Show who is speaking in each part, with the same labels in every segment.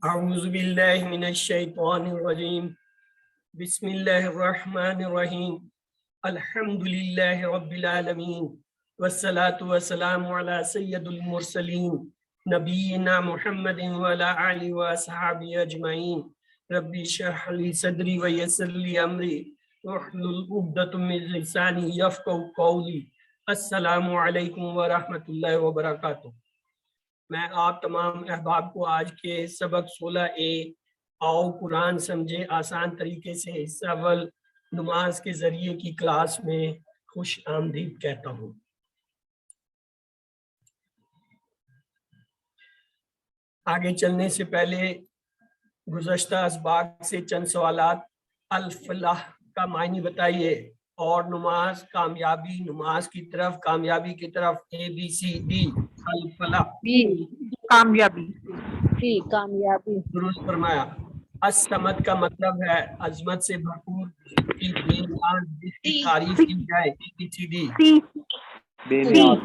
Speaker 1: اعوذ باللہ من الشیطان الرجیم بسم اللہ الرحمن الرحیم الحمد للہ رب العالمین والصلاة والسلام علی سید المرسلین نبینا محمد وعلی آلہ واصحابہ اجمعین رب اشرح لی صدری ویسر لی امری واحلل عقدۃ من لسانی یفقہوا قولی۔ السلام علیکم ورحمۃ اللہ وبرکاتہ۔ میں آپ تمام احباب کو آج کے سبق 16A آؤ قرآن سمجھے آسان طریقے سے حصہ اول نماز کے ذریعے کی کلاس میں خوش آمدید کہتا ہوں۔ آگے چلنے سے پہلے گزشتہ اسباق سے چند سوالات۔ الفلاح کا معنی بتائیے، اور نماز کامیابی، نماز کی طرف، کامیابی کی طرف، ABCD۔ الفلاح
Speaker 2: کامیابی،
Speaker 3: کامیابی۔
Speaker 1: درست فرمایا۔ الصمد کا مطلب ہے عظمت سے بھرپور، کی بے نیاز، جس کی تعریف کی جائے۔ ABCD۔
Speaker 2: بے نیاز،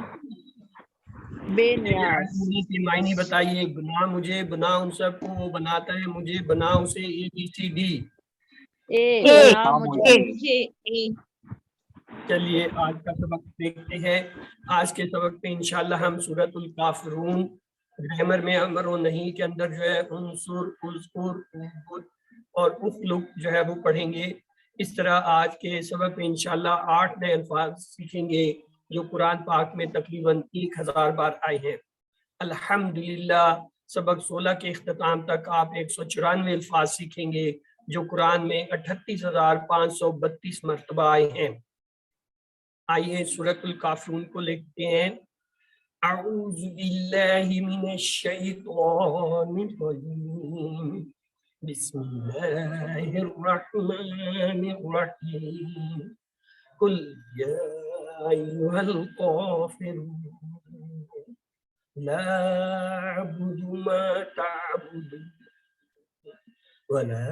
Speaker 3: بے نیاز۔
Speaker 1: کی معنی بتائیے، بنا مجھے، بنا ان سب کو، وہ بناتا ہے مجھے، بنا اسے۔ ABCD۔ چلیے آج کا سبق دیکھتے ہیں۔ آج کے سبق پہ انشاءاللہ ہم سورۃ الکافرون، گرامر میں امر و نہیں کے اندر جو ہے انصر، اذکر، اعبد اور اخلق جو ہے وہ پڑھیں گے۔ اس طرح آج کے سبق میں انشاءاللہ 8 نئے الفاظ سیکھیں گے جو قرآن پاک میں تقریباً 1000 بار آئے ہیں۔ الحمدللہ سبق 16 کے اختتام تک آپ 194 الفاظ سیکھیں گے جو قرآن میں 38532 مرتبہ آئے ہیں۔ آئیے سورۃ الکافرون کو لکھتے ہیں۔ اعوذ باللہ من الشیطان الرجیم، بسم اللہ الرحمن الرحیم، قل یا ایھا الکافرون لا اعبد ما تعبدون ولا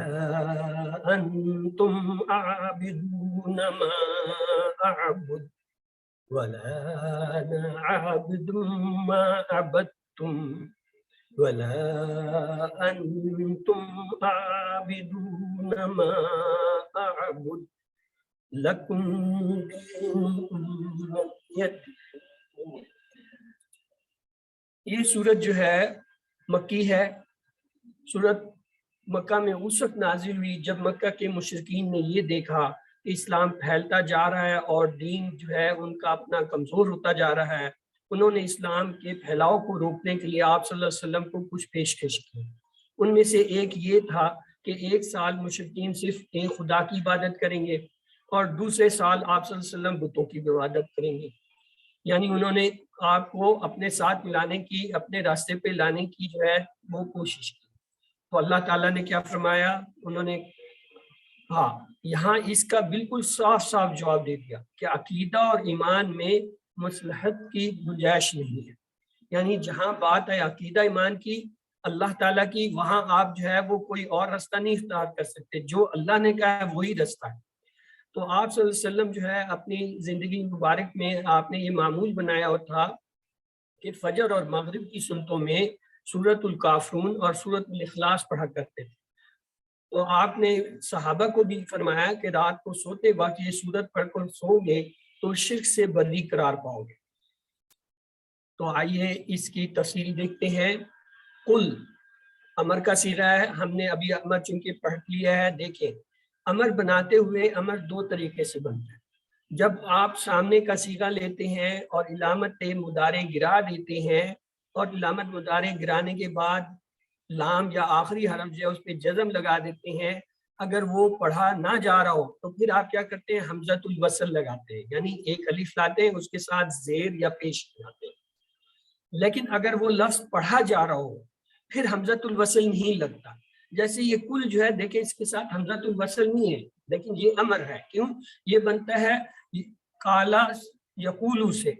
Speaker 1: انتم عابدون ما اعبد ولا انا عابد ما عبدتم ولا انتم عابدون ما اعبد لکم دینکم ولی دین۔ یہ سورت جو ہے مکی ہے۔ سورت مکہ میں اس وقت نازل ہوئی جب مکہ کے مشرکین نے یہ دیکھا کہ اسلام پھیلتا جا رہا ہے اور دین جو ہے ان کا اپنا کمزور ہوتا جا رہا ہے۔ انہوں نے اسلام کے پھیلاؤ کو روکنے کے لیے آپ صلی اللہ علیہ وسلم کو کچھ پیشکش کی۔ ان میں سے ایک یہ تھا کہ 1 سال مشرکین صرف ایک خدا کی عبادت کریں گے اور دوسرے سال آپ صلی اللہ علیہ وسلم بتوں کی عبادت کریں گے۔ یعنی انہوں نے آپ کو اپنے ساتھ ملانے کی، اپنے راستے پہ لانے کی جو ہے وہ کوشش کی۔ تو اللہ تعالیٰ نے کیا فرمایا، انہوں نے یہاں اس کا بالکل صاف صاف جواب دے دیا کہ عقیدہ اور ایمان میں مصلحت کی گنجائش نہیں ہے۔ یعنی جہاں بات ہے عقیدہ ایمان کی، اللہ تعالیٰ کی، وہاں آپ جو ہے وہ کوئی اور راستہ نہیں اختیار کر سکتے، جو اللہ نے کہا ہے وہی راستہ ہے۔ تو آپ صلی اللہ علیہ وسلم جو ہے اپنی زندگی مبارک میں آپ نے یہ معمول بنایا ہوا تھا کہ فجر اور مغرب کی سنتوں میں سورۃ الکافرون اور سورۃ الاخلاص پڑھا کرتے تھے۔ تو آپ نے صحابہ کو بھی فرمایا کہ رات کو سوتے وقت یہ سورت پڑھ کر سو گے تو شرک سے بری قرار پاؤ گے۔ تو آئیے اس کی تفصیل دیکھتے ہیں۔ قل امر کا صیغہ ہے، ہم نے ابھی امر چونکہ پڑھ لیا ہے۔ دیکھیں امر بناتے ہوئے امر 2 طریقے سے بنتا ہے۔ جب آپ سامنے کا صیغہ لیتے ہیں اور علامت مضارع گرا دیتے ہیں اور علامت مضارع گرانے کے بعد لام یا آخری حرف جو ہے اس پہ جزم لگا دیتے ہیں، اگر وہ پڑھا نہ جا رہا ہو تو پھر آپ کیا کرتے ہیں، حمزۃ الوصل لگاتے ہیں، یعنی ایک الف لاتے ہیں اس کے ساتھ زیر یا پیش لگاتے ہیں۔ لیکن اگر وہ لفظ پڑھا جا رہا ہو پھر حمزۃ الوصل نہیں لگتا۔ جیسے یہ کل جو ہے دیکھیں اس کے ساتھ حمزۃ الوصل نہیں ہے، لیکن یہ امر ہے۔ کیوں؟ یہ بنتا ہے کالا یقولو سے۔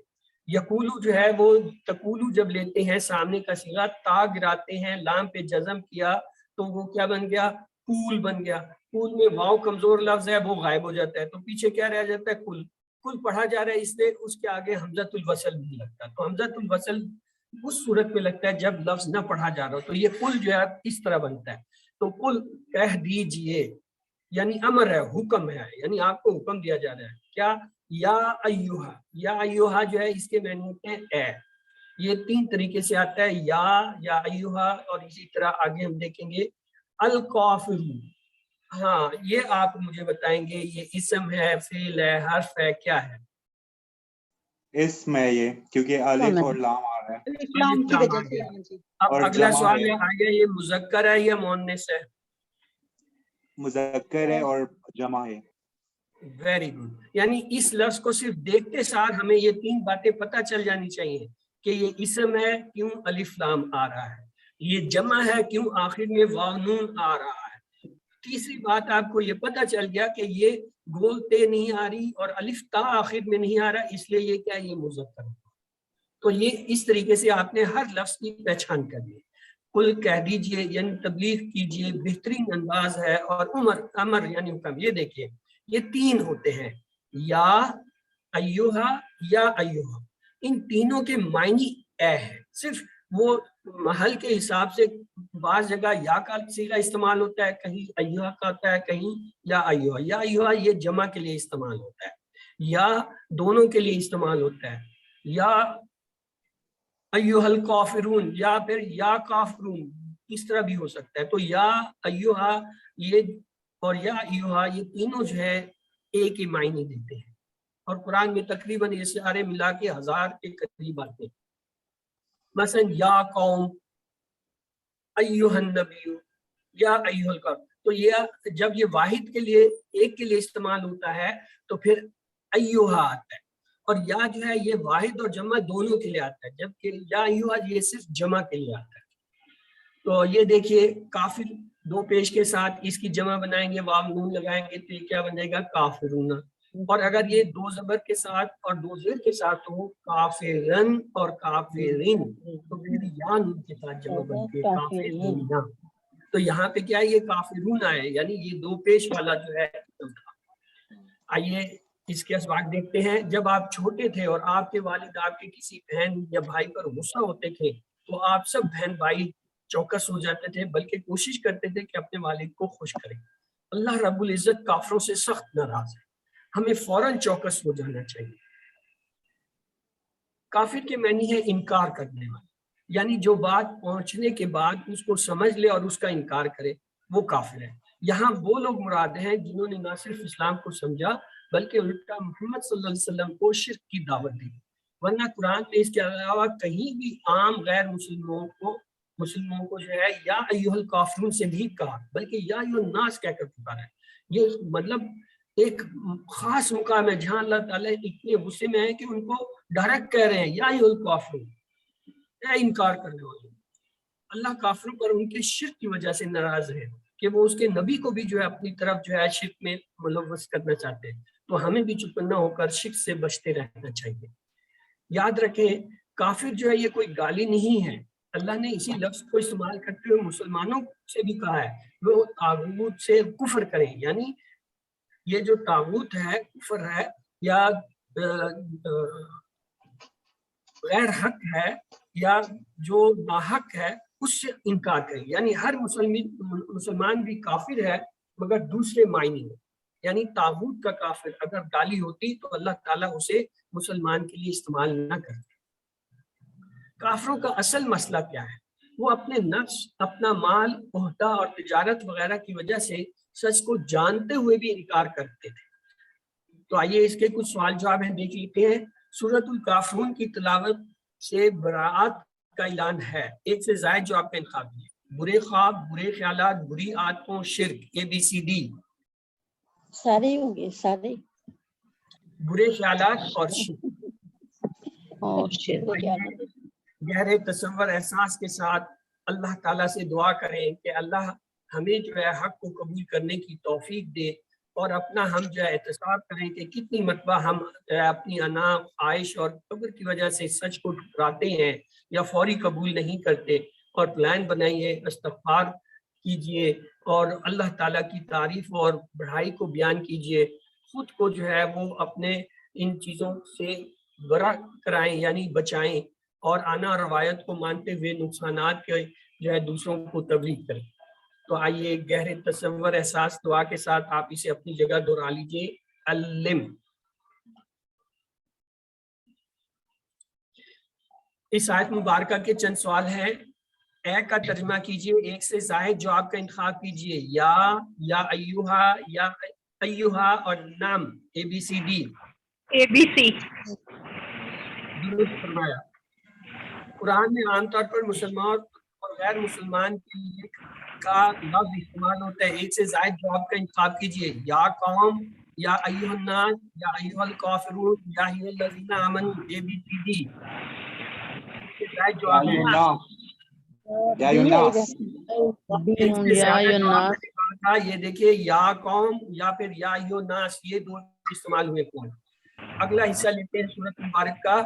Speaker 1: یقولو جو ہے وہ تقولو جب لیتے ہیں سامنے کا صیغہ، تا گراتے ہیں، لام پہ جزم کیا تو وہ کیا بن گیا، کول بن گیا۔ کول میں واو کمزور لفظ ہے، وہ غائب ہو جاتا ہے، تو پیچھے کیا رہ جاتا ہے، کل۔ کل پڑھا جا رہا ہے اس لیے اس کے آگے حمزۃ الوصل نہیں لگتا۔ تو حمزۃ الوصل उस सूरत में लगता है जब लफ्ज न पढ़ा जा रहा हो। तो ये कुल जो है इस तरह बनता है, तो कुल कह दीजिए यानी अमर है, हुक्म है, यानी आपको हुक्म दिया जा रहा है। क्या? या अय्युहा जो है इसके मैंने होते हैं ए। ये 3 तरीके से आता है, या अय्युहा, और इसी तरह आगे हम देखेंगे अल काफिरून। हाँ, ये आप मुझे बताएंगे ये इसम है, फेल है, हर्फ है, क्या है?
Speaker 2: इसम है ये, क्योंकि अलिफ और लाम आ रहा है।
Speaker 3: इस्लाम की वजह से। हाँ जी।
Speaker 1: अब
Speaker 2: और
Speaker 1: अगला
Speaker 2: जमा
Speaker 1: सवाल
Speaker 2: है।
Speaker 1: आ गया, ये मुज़क्कर है या मुअन्नस है?
Speaker 2: मुज़क्कर है और जमा है।
Speaker 1: Very good. यानी इस लफ्ज को सिर्फ देखते सार हमें ये 3 बातें पता चल जानी चाहिए कि ये इसम है, क्यों अलिफ लाम आ रहा है, ये जमा है, क्यों आखिर में वाव नून आ रहा है। तीसरी बात आपको ये पता चल गया कि ये गोल ते नहीं आ रही और अलिफ ता आखिर में नहीं आ रहा, इसलिए ये क्या है, ये मुज़क्कर है। तो ये इस तरीके से आपने हर लफ्ज की पहचान कर ली। कुल कह दीजिए यानी तबलीग कीजिए बेहतरीन अंदाज है, और अमर यानी हुक्म। ये देखिए ये 3 होते हैं, या अय्युहा या अय्युहा। इन तीनों के मायने ए है, सिर्फ वो महल के हिसाब से बाज़ जगह या का सीगा इस्तेमाल होता है, कहीं अय्युहा का होता है, कहीं या अय्युहा ये जमा के लिए इस्तेमाल होता है, या दोनों के लिए इस्तेमाल होता है, या अय्युहल काफिरून या फिर या काफिरून, इस तरह भी हो सकता है। तो या अय्युहा ये और या अय्युहा ये तीनों जो है एक ही मायने देते हैं, और कुरान में तकरीबन ये सारे मिला के 1000 के करीब आते हैं। मसलन या कौम, अय्युहन नबी, या अय्युहल काफिर। तो ये जब ये वाहिद के लिए, एक के लिए इस्तेमाल होता है तो फिर अय्युहा आता है, और या जो है ये वाहिद और जमा दोनों के लिए आता है, जबकि या अय्युहा ये सिर्फ जमा के लिए आता है। तो ये देखिए काफिर 2 पेश के साथ इसकी जमा बनाएंगे, वाव नून लगाएंगे तो ये क्या बन जाएगा, काफिरूना। और अगर ये 2 जबर के साथ और 2 ज़ेर के साथ हो, काफिरन और काफिरिन, तो फिर या नून के साथ जमा बनती है काफिरूना। तो यहाँ पे क्या है, ये काफिरून आए, यानी ये 2 पेश वाला जो है। आइए इसके असबाक देखते हैं। जब आप छोटे थे और आपके वालिद आपके किसी बहन या भाई पर गुस्सा होते थे, तो आप सब बहन भाई चौकस हो जाते थे, बल्कि कोशिश करते थे कि अपने वालिद को खुश करें। अल्लाह रब्बुल इज्जत काफिरों से सख्त नाराज है, हमें फौरन चौकस हो जाना चाहिए। काफिर के मानी है इनकार करने वाला, यानी जो बात पहुंचने के बाद उसको समझ ले और उसका इनकार करे, वो काफिर है। यहाँ वो लोग मुराद हैं जिन्होंने ना सिर्फ इस्लाम को समझा बल्कि उल्टा मोहम्मद सल्लल्लाहु अलैहि वसल्लम को शिर्क की दावत दी। वरना कुरान में इसके अलावा कहीं भी आम गैर मुस्लिमों को जो है या अय्युहल काफिरून से नहीं कहा, बल्कि या अय्युहन नास कहकर पुकारा है। ये मतलब एक खास मुकाम है जहाँ अल्लाह ताला इतने गुस्से में है कि उनको डायरेक्ट कह रहे हैं या अय्युहल काफिरून, इनकार करने वाले। अल्लाह काफिरों पर उनके शिर्क की वजह से नाराज है कि वो उसके नबी को भी जो है अपनी तरफ जो है शिर्क में मुलव्वस करना चाहते हैं। तो हमें भी चुकन्ना होकर शिर्क से बचते रहना चाहिए। याद रखें काफिर जो है ये कोई गाली नहीं है, अल्लाह ने इसी लफ्ज को इस्तेमाल करते हुए मुसलमानों से भी कहा है वो तागूत से कुफर करें, यानी ये जो तागूत है, कुफर है या गैर हक है या जो नाहक है, उससे इनकार करें। यानी हर मुसलमान भी काफिर है मगर दूसरे मायने में, यानी तागूत का काफिर अगर गाली होती तो अल्लाह ताला उसे मुसलमान के लिए इस्तेमाल न करते। काफिरों का असल मसला क्या है, वो अपने नफ्स, अपना माल, ओहदा और तिजारत वगैरह की वजह से सच को जानते हुए भी इनकार करते थे। तो आइए इसके कुछ सवाल जवाब हम देख लेते हैं। सूरतुल काफिरून की तिलावत से बराअत का ऐलान है, एक से जायद जवाब का इंतखाब है। बुरे ख्वाब, बुरे ख्यालात, बुरी आदतों, शिर्क, ABCD।
Speaker 3: सारे होंगे, सारे
Speaker 1: बुरे ख्यालात और शिर्क। गहरे तसव्वुर एहसास के साथ अल्लाह ताला से दुआ करें कि अल्लाह हमें जो है हक को कबूल करने की तौफीक दे, और अपना हम जो है एहतसाब करें कि कितनी मरतबा हम अपनी अना, आयश और कब्र की वजह से सच को ठुकराते हैं या फौरी कबूल नहीं करते। और प्लान बनाइए, इस्तग़फ़ार कीजिए और अल्लाह ताला की तारीफ और बढ़ाई को बयान कीजिए। खुद को जो है वो अपने इन चीज़ों से बरा कराएं यानी बचाएं, اور آنا روایت کو مانتے ہوئے نقصانات کے جو ہے دوسروں کو تبلیغ کریں. تو آئیے گہرے تصور احساس دعا کے ساتھ آپ اسے اپنی جگہ دہرا لیجئے. علم. اس آیت مبارکہ کے چند سوال ہیں. اے کا ترجمہ کیجئے, ایک سے زائد جواب کا انتخاب کیجئے. یا ایوہا, یا ایوہا اور نام ABCD.
Speaker 4: ABC.
Speaker 1: درست فرمایا. قرآن میں عام طور پر مسلمان اور غیر مسلمان کے لیے کا لفظ استعمال ہوتا ہے. ایک سے زائد جواب کا انتخاب کیجئے. یا قوم, یا ایھا الناس, یا ایھا الکافرون, یا ایھا الذین آمنوا. ABCD. زائد جواب ہے
Speaker 2: یا یوناس.
Speaker 1: ایک سے زیادہ جواب کا نکال تھا. یہ دیکھیے یا قوم یا پھر یا ایھا الناس, یہ دو استعمال ہوئے قوم. اگلا حصہ لیتے ہیں سورۃ مبارک کا.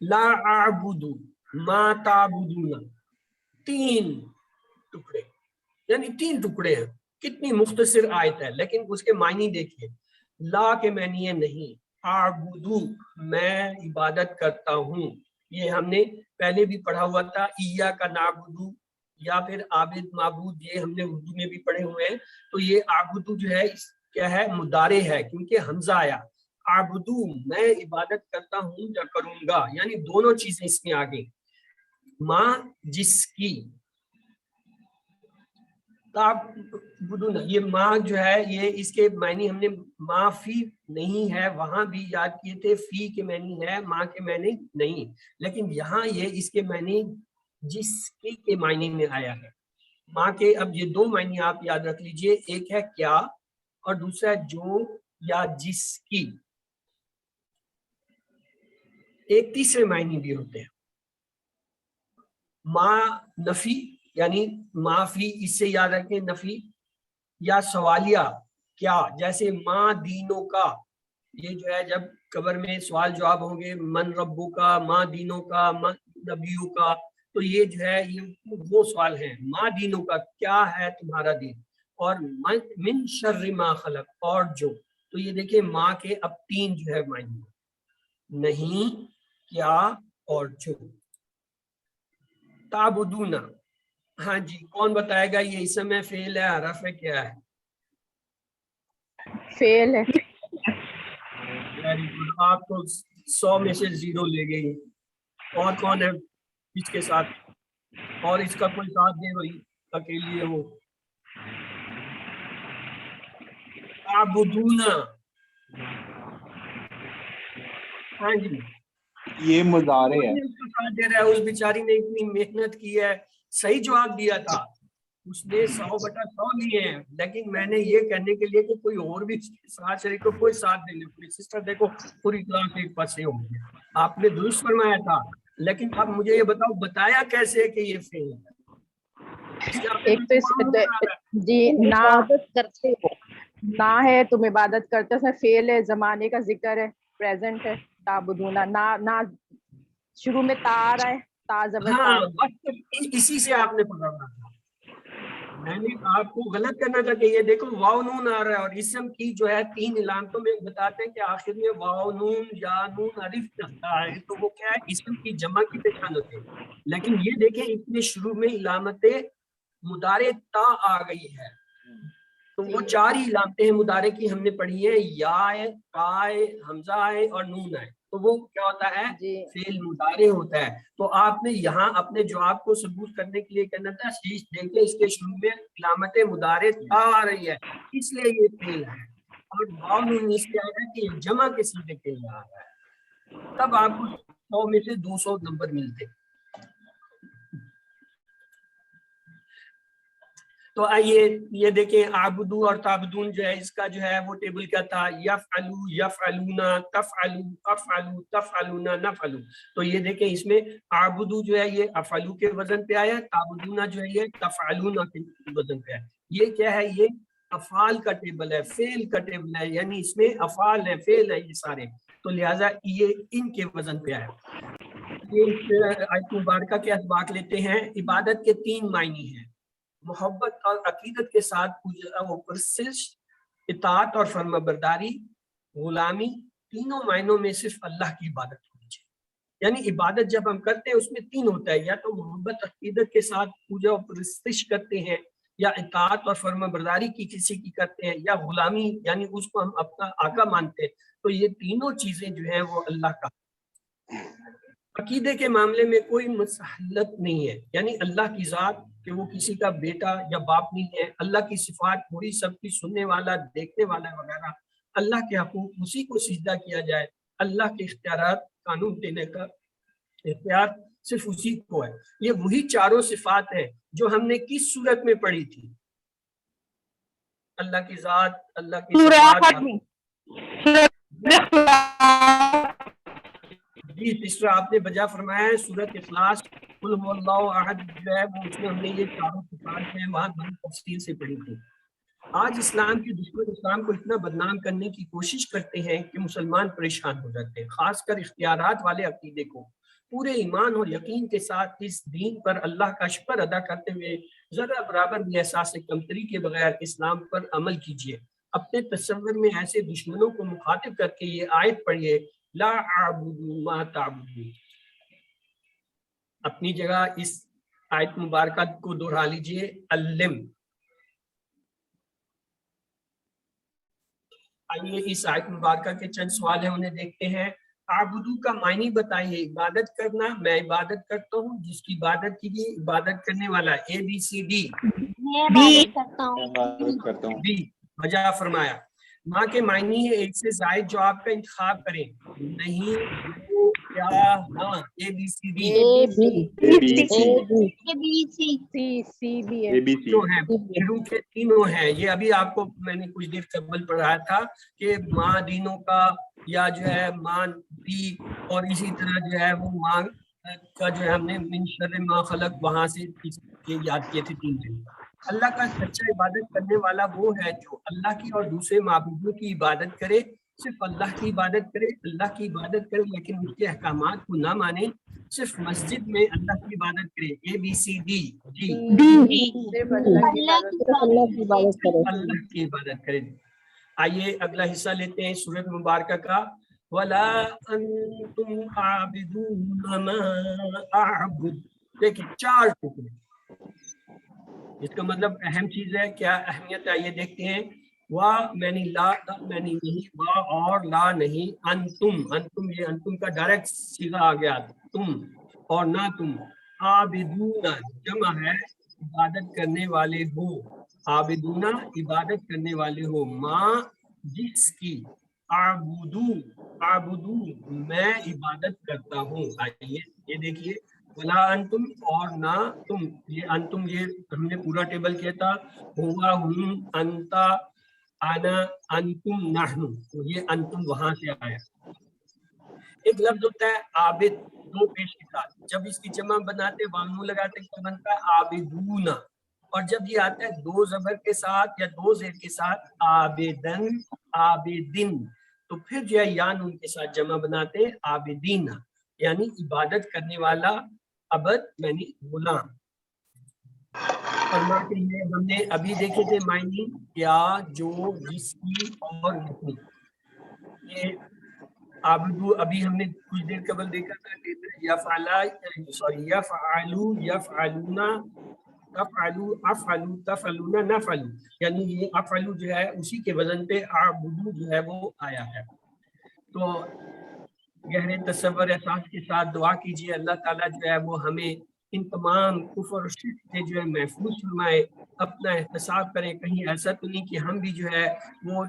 Speaker 1: لا اعبد ما تعبدون. 3 ٹکڑے, یعنی 3 ٹکڑے ہیں. کتنی مختصر آیت ہے, لیکن اس کے معنی دیکھیے. لا کے معنی ہے نہیں, اعبدو میں عبادت کرتا ہوں. یہ ہم نے پہلے بھی پڑھا ہوا تھا. ایاک نعبدو یا پھر عابد معبود, یہ ہم نے اردو میں بھی پڑھے ہوئے ہیں. تو یہ اعبدو جو ہے کیا ہے, مضارع ہے, کیونکہ حمزہ آیا. اعبدو میں عبادت کرتا ہوں یا کروں گا, یعنی دونوں چیزیں اس میں آ گئی. ماں جس کی, تعبدون, یہ ماں جو ہے یہ اس کے معنی ہم نے ماں فی نہیں ہے, وہاں بھی یاد کیے تھے. فی کے معنی ہے, ماں کے معنی نہیں. لیکن یہاں یہ اس کے معنی جس کی کے معنی میں آیا ہے. ماں کے اب یہ 2 معنی آپ یاد رکھ لیجئے. ایک ہے کیا اور دوسرا جو یا جس کی. ایک تیسرے معنی بھی ہوتے ہیں. ما نفی, یعنی ما فی, اس سے یاد رکھیں نفی. یا سوالیہ کیا, جیسے ما دینوں کا, یہ جو ہے جب قبر میں سوال جواب ہوں گے, من ربو کا, ما دینوں کا, من نبیوں کا, تو یہ جو ہے یہ وہ سوال ہیں. ما دینوں کا, کیا ہے تمہارا دین, اور من شر ما خلق, اور جو. تو یہ دیکھیں ما کے اب 3 جو ہے معنی, نہیں, کیا اور جو. تعبدون, ہاں جی کون بتائے گا یہ اسم ہے, فعل ہے, حرف ہے, کیا ہے؟
Speaker 4: فعل ہے.
Speaker 1: ویری گڈ, آپ کو 100 میں سے 0 لے گئی. اور کون ہے اس کے ساتھ, اور اس کا کوئی ساتھ دے وہی اکیلی ہے وہ. تعبدون, ہاں جی
Speaker 2: یہ مضارع ہے.
Speaker 1: اس کا ساتھ دے رہا ہے. اس بیچاری نے اتنی محنت کی ہے, صحیح جواب دیا تھا, اس نے 100/100 لیے ہیں. لیکن میں نے یہ کہنے کے لیے کہ کوئی اور بھی ساتھ شریک کو کوئی ساتھ دے لے. پوری سسٹر دیکھو پوری کلاس ایک پاس سے ہو گئی. آپ نے درست فرمایا تھا, لیکن اب مجھے یہ بتاؤ بتایا کیسے کہ یہ فعل ہے؟
Speaker 4: ایک تو اس جی نا
Speaker 3: کرتے ہو,
Speaker 4: نہ ہے تم عبادت کرتے, اس میں فعل ہے, زمانے کا ذکر ہے, پریزنٹ ہے. تعبدون, نہ شروع میں تا آ رہا ہے, تا زبر تا.
Speaker 1: ہاں بس اسی سے آپ نے پکڑنا تھا. میں نے آپ کو غلط کرنا تھا کہ یہ دیکھو واو نون آ رہا ہے, اور اسم کی جو ہے 3 علامتوں میں بتاتے ہیں کہ آخر میں واو نون یا نون الف لگتا ہے, تو وہ کیا ہے, اسم کی جمع کی پہچان ہوتی ہے. لیکن یہ دیکھیں اس میں شروع میں علامت مضارع تا آ گئی ہے. تو وہ 4 ہی علامتیں ہیں مضارع کی ہم نے پڑھی ہیں, یا ہے, تا ہے, حمزہ ہے اور نون ہے. تو وہ کیا ہوتا ہے, فعل مضارع ہوتا ہے. تو آپ نے یہاں اپنے جواب کو ثبوت کرنے کے لیے کہنا تھا دیکھیں اس کے شروع میں علامت مضارع تا آ رہی ہے, اس لیے یہ فعل ہے, اور واو نون اس لیے آ رہا ہے کہ یہ جمع کے صیغے کے لیے آ رہا ہے. تب آپ کو 100 میں سے 200 نمبر ملتے. تو آئیے یہ دیکھیں عابدو اور تعبدون جو ہے اس کا جو ہے وہ ٹیبل کیا تھا, یفعلو, یفعلون, تفعلو, افعلو, تفعلون, نفعلو. تو یہ دیکھیں اس میں عابدو جو ہے یہ افعلو کے وزن پہ آیا, تعبدون جو ہے یہ تفعلون کے وزن پہ آیا. یہ کیا ہے, یہ افعال کا ٹیبل ہے, فعل کا ٹیبل ہے, یعنی اس میں افعال ہے, فعل ہے یہ سارے, تو لہٰذا یہ ان کے وزن پہ آیا. یہ آیت مبارکہ کے اسباق لیتے ہیں. عبادت کے 3 معنی ہیں, محبت اور عقیدت کے ساتھ پرستش, اطاعت اور فرما برداری, غلامی तीनों मायनों में सिर्फ अल्लाह की इबादत होनी चाहिए। यानी इबादत जब हम करते हैं उसमें तीन होता है, या तो मोहब्बत अकीदत के साथ पूजा और परस्तिश करते हैं, या इताअत और फर्माबरदारी की किसी की करते हैं, या गुलामी यानी उसको हम अपना आका मानते हैं। तो ये तीनों चीजें जो है वो अल्लाह का। अकीदे के मामले में कोई मसलत नहीं है, यानी अल्लाह की ज़ात कि वो किसी का बेटा या बाप नहीं है, अल्लाह की सिफात पूरी सबकी सुनने वाला, देखने वाला वगैरह, अल्लाह के हकूक उसी को सिजदा किया जाए, अल्लाह के इख्तियारात कानून देने का इख्तियार सिर्फ उसी को है। ये वही चारों सिफात है जो हमने किस सूरत में पढ़ी थी? अल्लाह की ज़ात, अल्लाह की सिफात। जी तीसरा आपने बजा फरमाया है सूरत इखलास, कुल हुवल्लाहु अहद जो है वो, उसमें हमने ये चारों सिफात हैं वहाँ बड़ी तफसील से पढ़ी थी। आज इस्लाम के दुश्मन इस्लाम को इतना बदनाम करने की कोशिश करते हैं कि मुसलमान परेशान हो जाते हैं, खासकर इख्तियारात वाले अकीदे को पूरे ईमान और यकीन के साथ इस दीन पर अल्लाह का शुक्र अदा करते हुए जरा बराबर भी एहसास कमतरी के बगैर इस्लाम पर अमल कीजिए। अपने तस्वर में ऐसे दुश्मनों को मुखातिब करके ये आयत पढ़िए, ला अअबुदु मा तअबुदून। अपनी जगह इस आयत मुबारका को दोहरा लीजिए, अल्लिम। आइए इस आयत मुबारका के चंद सवाल हैं, उन्हें देखते हैं। आबुदू का मायनी बताइए। इबादत करना, मैं इबादत करता हूँ, जिसकी इबादत की गई इबादत करने वाला। ABCD।
Speaker 3: मैं इबादत करता हूँ।
Speaker 1: बी वजह फरमाया। माँ के मायनी है एक से जायद जो आपका इंतखाब करें, नहीं, दो, क्या, हाँ। ABCD जो है शुरू के तीनों हैं। ये अभी आपको मैंने कुछ देर कबल पढ़ाया था कि माँ दीनों का, या जो है मान भी, और इसी तरह जो है वो माँ का जो है हमने मिन शर्रि मा खलक वहां से ये याद किए थे तीन दिन। अल्लाह का सच्चा इबादत करने वाला वो है जो अल्लाह की और दूसरे माबूदों की इबादत करे, सिर्फ अल्लाह की इबादत करे, अल्लाह की इबादत करे लेकिन उसके अहकामात को ना माने, सिर्फ मस्जिद में अल्लाह की इबादत करे। ABCD
Speaker 4: सिर्फ अल्लाह की इबादत करे।
Speaker 1: अल्लाह की इबादत करे। आइए अगला हिस्सा लेते हैं सूरत मुबारक का, वला अंतुम आबिदून मा अअबुद। देखिए चार टुकड़े, इसका मतलब अहम चीज है, क्या अहमियत है ये देखते हैं। वाह मैंने ला, मैंने नहीं, वाह और ला नहीं, अंतुम, अंतुम ये अंतुम का डायरेक्ट सीधा आ गया, तुम और ना तुम। आबिदूना जमा है इबादत करने वाले हो, आबिदूना इबादत करने वाले हो, माँ जिसकी, आबुदू, आबुदू मैं इबादत करता हूँ। आइए ये देखिए, वला अंतुम और ना तुम, ये अंतुम ये हमने पूरा टेबल किया था, हुआ, हुम, अंता, आना, अंतुम, नहनु, तो ये अंतुम वहां से आया। एक लफ्ज होता है आबिद, दो पेश के साथ, जब इसकी जमा बनाते वामू लगाते क्या बनता है, आबिदूना। और जब ये आता है दो जबर के साथ या दो जेर के साथ, आबिदन, आबिदिन, तो फिर जो है या नून के साथ जमा बनाते हैं आबिदीना, यानी इबादत करने वाला, अबद यानी गुलाम। फरमाते हैं हमने अभी देखे थे मायनी, क्या, जो, जिसकी और नहीं। ये आबदू अभी हमने कुछ देर कबल देखा था, यफअला, सॉरी यफअलू, यफअलूना, तफअलू, अफअलू, तफअलूना, नफअलू, यानी ये अफअलू जो है उसी के वजन पे आबुदू जो है वो आया है। तो गहरे तसव्वुर एहसास के साथ दुआ कीजिए, अल्लाह ताला जो है वो हमें इन तमाम कुफ्र और शिर्क से जो है महफूज फरमाए। अपना एहतसाब करें, कहीं ऐसा तो नहीं कि हम भी जो है वो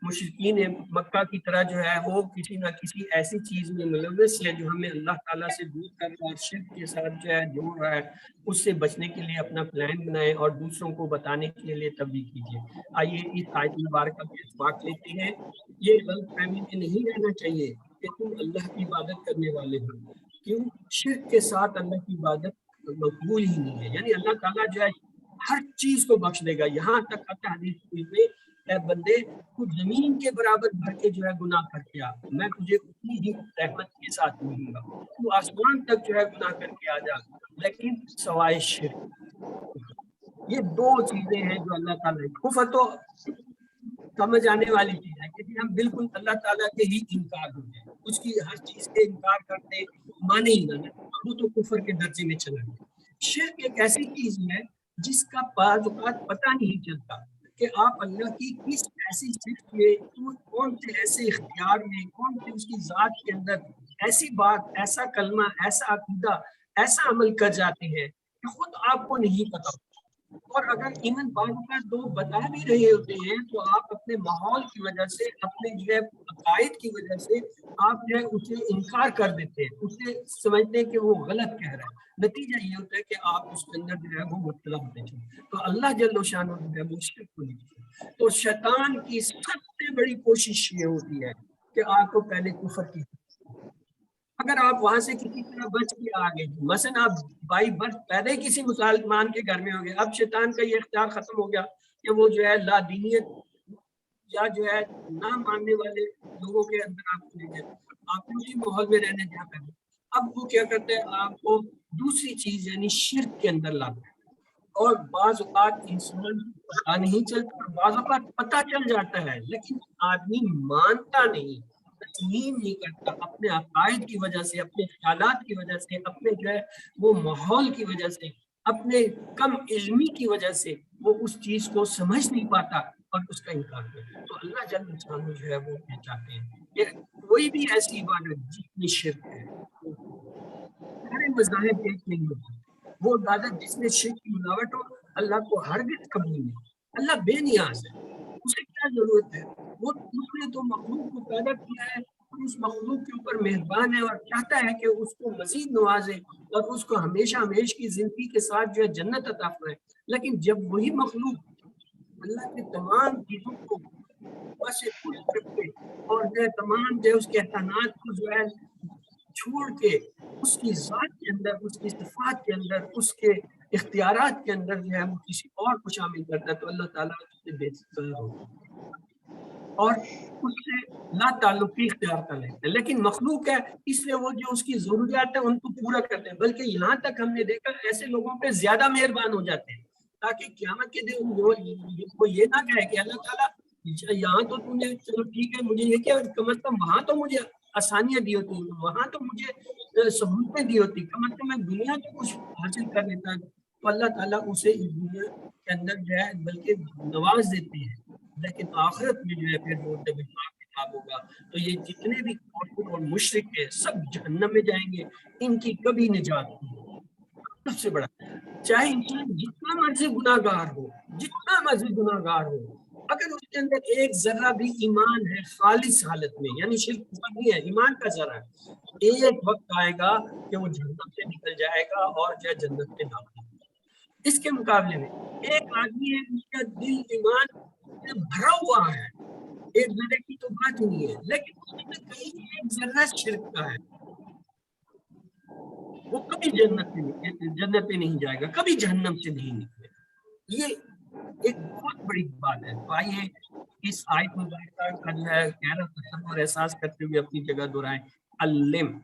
Speaker 1: मुशरिकीन मक्का की तरह जो है वो किसी ना किसी ऐसी चीज में मुलव्वस है जो हमें अल्लाह ताला से दूर कर रहा है और शिर्क के साथ जो है जोड़ रहा है। उससे बचने के लिए अपना प्लान बनाएं और दूसरों को बताने के लिए तब्लीग कीजिए। आइए इस आयत मुबारक का इस्तेमाल लेते हैं। ये गलतफहमी में नहीं रहना चाहिए कि तुम अल्लाह की इबादत करने वाले हो, क्यों? शिर्क के साथ अल्लाह की इबादत मकबूल ही नहीं है। यानी अल्लाह ताला जो है हर चीज को बख्श देगा, यहाँ तक आता हदीस में, ऐ बंदे तू जमीन के बराबर भर के जो है गुनाह करके आ, मैं तुझे उतनी ही रहमत के साथ मिलूंगा। तू आसमान तक जो है गुनाह करके आ जा, लेकिन सवाए शिर्क। ये दो चीजें हैं जो अल्लाह ताला, कुफ्र तो سمجھ آنے والی چیز ہے کہ ہم بالکل اللہ تعالیٰ کے ہی انکار ہو جائیں، اس کی ہر چیز کے انکار کرتے مانے ہی نہ، وہ تو کفر کے درجے میں چلا گیا۔ شرک ایک ایسی چیز ہے جس کا بعض اوقات پتہ نہیں چلتا کہ آپ اللہ کی کس ایسی صفت میں، کون سے ایسے اختیار میں، کون سے اس کی ذات کے اندر ایسی بات، ایسا کلمہ، ایسا عقیدہ، ایسا عمل کر جاتے ہیں کہ خود آپ کو نہیں پتا۔ اور اگر ایون بعض اوقات لوگ بتا بھی رہے ہوتے ہیں تو آپ اپنے ماحول کی وجہ سے، اپنے جو ہے عقائد کی وجہ سے آپ جو ہے اسے انکار کر دیتے ہیں، اسے سمجھتے ہیں کہ وہ غلط کہہ رہا ہے۔ نتیجہ یہ ہوتا ہے کہ آپ اس کے اندر جو ہے وہ مبتلا ہوتے ہیں۔ تو اللہ جل شانہ جو ہے وہ شرک کو نہیں۔ تو شیطان کی سب سے بڑی کوشش یہ ہوتی ہے کہ آپ کو پہلے کفر کی، اگر آپ وہاں سے کسی طرح بچ کے آگے، مثلا آپ بائی برتھ پیدا ہی کسی مسلمان کے گھر میں ہو گئے، اب شیطان کا یہ اختیار ختم ہو گیا کہ وہ جو ہے لا دینیت یا جو ہے نہ ماننے والے لوگوں کے اندر آپ کو لے جائے، آپ اسی ماحول میں رہنے جا کر اب وہ کیا کرتے ہیں، آپ کو دوسری چیز یعنی شرک کے اندر لاتے ہیں۔ اور بعض اوقات انسان کو پتہ نہیں چلتا، بعض اوقات پتہ چل جاتا ہے لیکن آدمی مانتا نہیں، تسلیم نہیں کرتا، اپنے عقائد کی وجہ سے، اپنے خیالات کی وجہ سے، اپنے جو ہے وہ ماحول کی وجہ سے، اپنے کم علمی کی وجہ سے وہ اس چیز کو سمجھ نہیں پاتا اور اس کا انکار کرتا ہے۔ تو اللہ جل شانہ جو ہے وہ یہ چاہتے ہیں کہ کوئی بھی ایسی عبادت جس میں شرک ہے، سارے مذاہب ایک نہیں ہوتے، وہ عبادت جس میں شرک کی ملاوٹ ہو اللہ کو ہرگز قبول نہیں۔ اللہ بے نیاز ہے، اسے کیا ضرورت ہے، وہ اس نے تو مخلوق کو پیدا کیا ہے، اس مخلوق کے اوپر مہربان ہے اور چاہتا ہے کہ اس کو مزید نوازے اور اس کو ہمیشہ ہمیشہ کی زندگی کے ساتھ جو ہے جنت عطا فرمائے۔ لیکن جب وہی مخلوق اللہ کے تمام چیزوں کو بس خوش رکھتے اور جو ہے تمام جو ہے اس کے احسانات کو جو ہے چھوڑ کے اس کی ذات کے اندر، اس کی صفات کے اندر، اس کے اختیارات کے اندر جو ہے وہ کسی اور کو شامل کرتا ہے تو اللہ تعالیٰ اس سے بے فضل ہوتا ہے اور اس سے لا تعلقی اختیار کر لیتے ہیں۔ لیکن مخلوق ہے اس لیے وہ جو اس کی ضروریات ہے ان کو پورا کرتے ہیں، بلکہ یہاں تک ہم نے دیکھا ایسے لوگوں پہ زیادہ مہربان ہو جاتے ہیں تاکہ قیامت کے دن وہ یہ نہ کہے کہ اللہ تعالیٰ یہاں تو تم نے چلو ٹھیک ہے مجھے یہ کیا، کم از کم وہاں تو مجھے آسانیاں دی ہوتی، وہاں تو مجھے سہولتیں دی ہوتی، کم از کم میں دنیا تو کچھ حاصل کر لیتا۔ تو اللہ تعالیٰ اسے اس دنیا کے اندر جو ہے بلکہ نواز دیتے ہیں، لیکن آخرت میں جو ہے پھر وہ جب حساب کتاب ہوگا تو یہ جتنے بھی کافر اور مشرک ہیں سب جہنم میں جائیں گے، ان کی کبھی نجات نہیں۔ سب سے بڑا چاہے انسان جتنا مرضی گناہ گار ہو، جتنا مرضی گناہ گار ہو، اگر اس کے اندر ایک ذرہ بھی ایمان ہے خالص حالت میں، یعنی شرک نہیں ہے، ایمان کا ذرہ ہے، ایک وقت آئے گا کہ وہ جہنم سے نکل جائے گا اور جو ہے جنت میں داخل ہوگا۔ اس کے مقابلے میں ایک آدمی ہے اس کا دل ایمان سے بھرا ہوا ہے، ایک ذرے کی تو بات نہیں ہے، لیکن اس میں کہیں ایک ذرہ شرک کا ہے، وہ کبھی جنت پہ نہیں جائے گا، کبھی جہنم سے نہیں نکلے گا۔ یہ ایک بہت بڑی بات ہے۔ تو آئیے اس آیت مبارکہ کا جو ہے گہرا تصور اور احساس کرتے ہوئے اپنی جگہ دہرائیں۔ علم،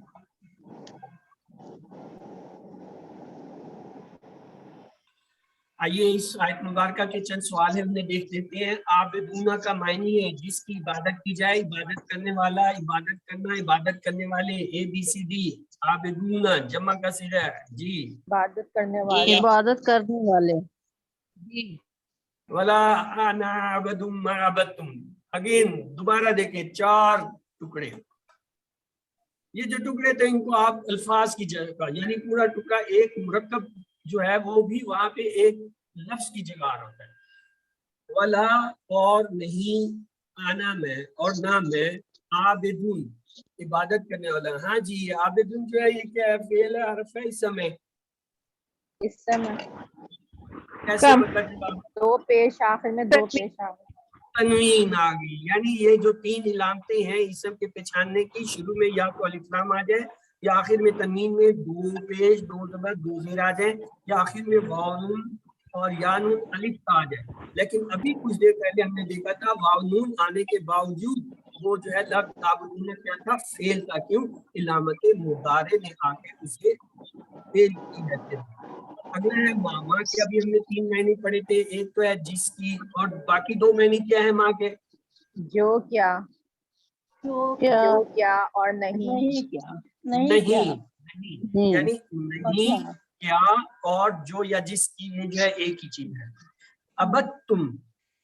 Speaker 1: آئیے اس آیت مبارکہ کے چند سوال ہم نے دیکھ لیتے ہیں۔ عابدونہ کا معنی ہے جس کی عبادت کی جائے، عبادت کرنے والا، عبادت کرنا، عبادت کرنے والے، ABCD۔ عابدونہ جمع کا صیغہ ہے جی،
Speaker 4: عبادت کرنے والے،
Speaker 5: عبادت کرنے والے،
Speaker 1: جی۔ ولا انا عبد ما عبدتم، اگین دوبارہ دیکھیں 4 ٹکڑے، یہ جو ٹکڑے تھے ان کو آپ الفاظ کی جگہ، یعنی پورا ٹکڑا ایک مرکب جو ہے وہ بھی وہاں پہ ایک لفظ کی جگہ آ رہا ہے۔ ولا اور نہیں، آنا میں اور نہ میں، عابدون عبادت کرنے والا۔ ہاں جی، عابدون جو ہے یہ کیا ہے، فعل ہے، حرف ہے، اسم ہے،
Speaker 4: اس میں
Speaker 1: کیسے پتہ چلا؟
Speaker 4: 2 پیش آخر میں 2 پیش آخر
Speaker 1: تنوین آ گئی، یعنی یہ جو 3 علامتیں ہیں اسم کے پہچاننے کی، شروع میں یا تو الف لام آ جائے یا آخر میں تنوین میں 2 پیش 2 زبر 2 زیر آ جائیں یا آخر میں واو نون اور یا نون الف آ جائے۔ لیکن ابھی کچھ دیر پہلے ہم نے دیکھا تھا واو نون آنے کے باوجود وہ جو ہے لفظ تعبدون کیا تھا، فعل تھا، کیوں؟ علامت مضارع نے آ کے اسے فعل کی حیثیت دی۔ اگلا ہے ماں، کے ابھی ہم نے 3 معنی پڑھے تھے، ایک تو ہے جس کی اور باقی 2 معنی کیا ہے ماں کے؟
Speaker 4: जो क्या
Speaker 3: क्या
Speaker 4: जो क्या और नहीं
Speaker 3: नहीं क्या
Speaker 1: नहीं
Speaker 3: क्या
Speaker 1: नहीं यानी नहीं
Speaker 3: क्या?
Speaker 1: क्या और जो या जिसकी ये जो है एक ही चीज है। अबद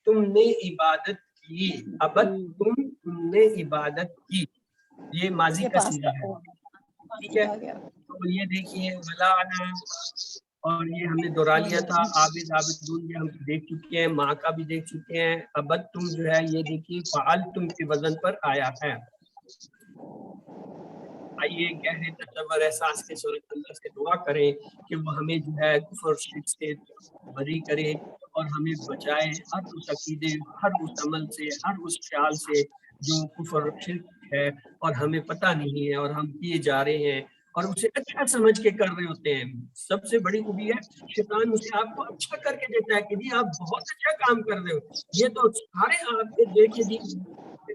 Speaker 1: तुमने इबादत की, अबद तुमने इबादत की, ये माजी
Speaker 3: ये
Speaker 1: का
Speaker 3: पास
Speaker 1: सीगा है, ठीक है।
Speaker 3: आ गया।
Speaker 1: तो ये देखिए वलाना, और ये हमने दोहरा लिया था, आबिद आबिदून ये हम देख चुके हैं, माँ का भी देख चुके हैं। अबद तुम जो है ये देखिए फाल तुम के वजन पर आया है। आइए गहरे तसव्वुर एहसास के सूरत अल्लाह से दुआ करें कि वो हमें जो है कुफ्र और शिर्क से बरी करे और हमें बचाए हर उस अकीदे, हर उस अमल से, हर उस ख्याल से जो कुफ्र और शिर्क है और हमें पता नहीं है और हम किए जा रहे हैं और उसे अच्छा समझ के कर रहे होते हैं। सबसे बड़ी खूबी है शैतान उसे आपको अच्छा करके देता है कि जी आप बहुत अच्छा काम कर रहे हो, ये तो सारे आपके देखे जी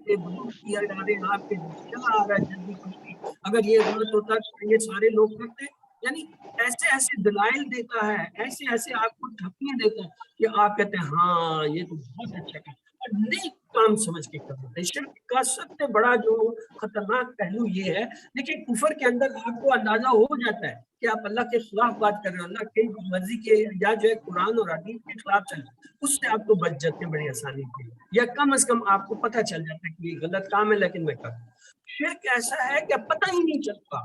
Speaker 1: बुजुर्ग किया जा रहे हैं, आपके चला आ रहा है जल्दी खुशी, अगर ये गलत होता तो ये सारे लोग करते। यानी ऐसे ऐसे दलाइल देता है, ऐसे ऐसे आपको ठपने देता है कि आप कहते हैं हाँ ये तो बहुत अच्छा काम, और नेक काम समझ के कर देते हैं। शिर्क का सबसे बड़ा जो खतरनाक पहलू ये है, लेकिन कुफर के अंदर आपको अंदाजा हो जाता है कि आप अल्लाह के खिलाफ बात कर रहे हो, अल्लाह की मर्जी के या जो है कुरान और हदीस के खिलाफ चल रहे हो, उससे आपको बच जाते हैं बड़ी आसानी से, या कम से कम आपको पता चल जाता है कि ये गलत काम है लेकिन मैं कर रहा हूं। शिर्क ऐसा है कि पता ही नहीं चलता,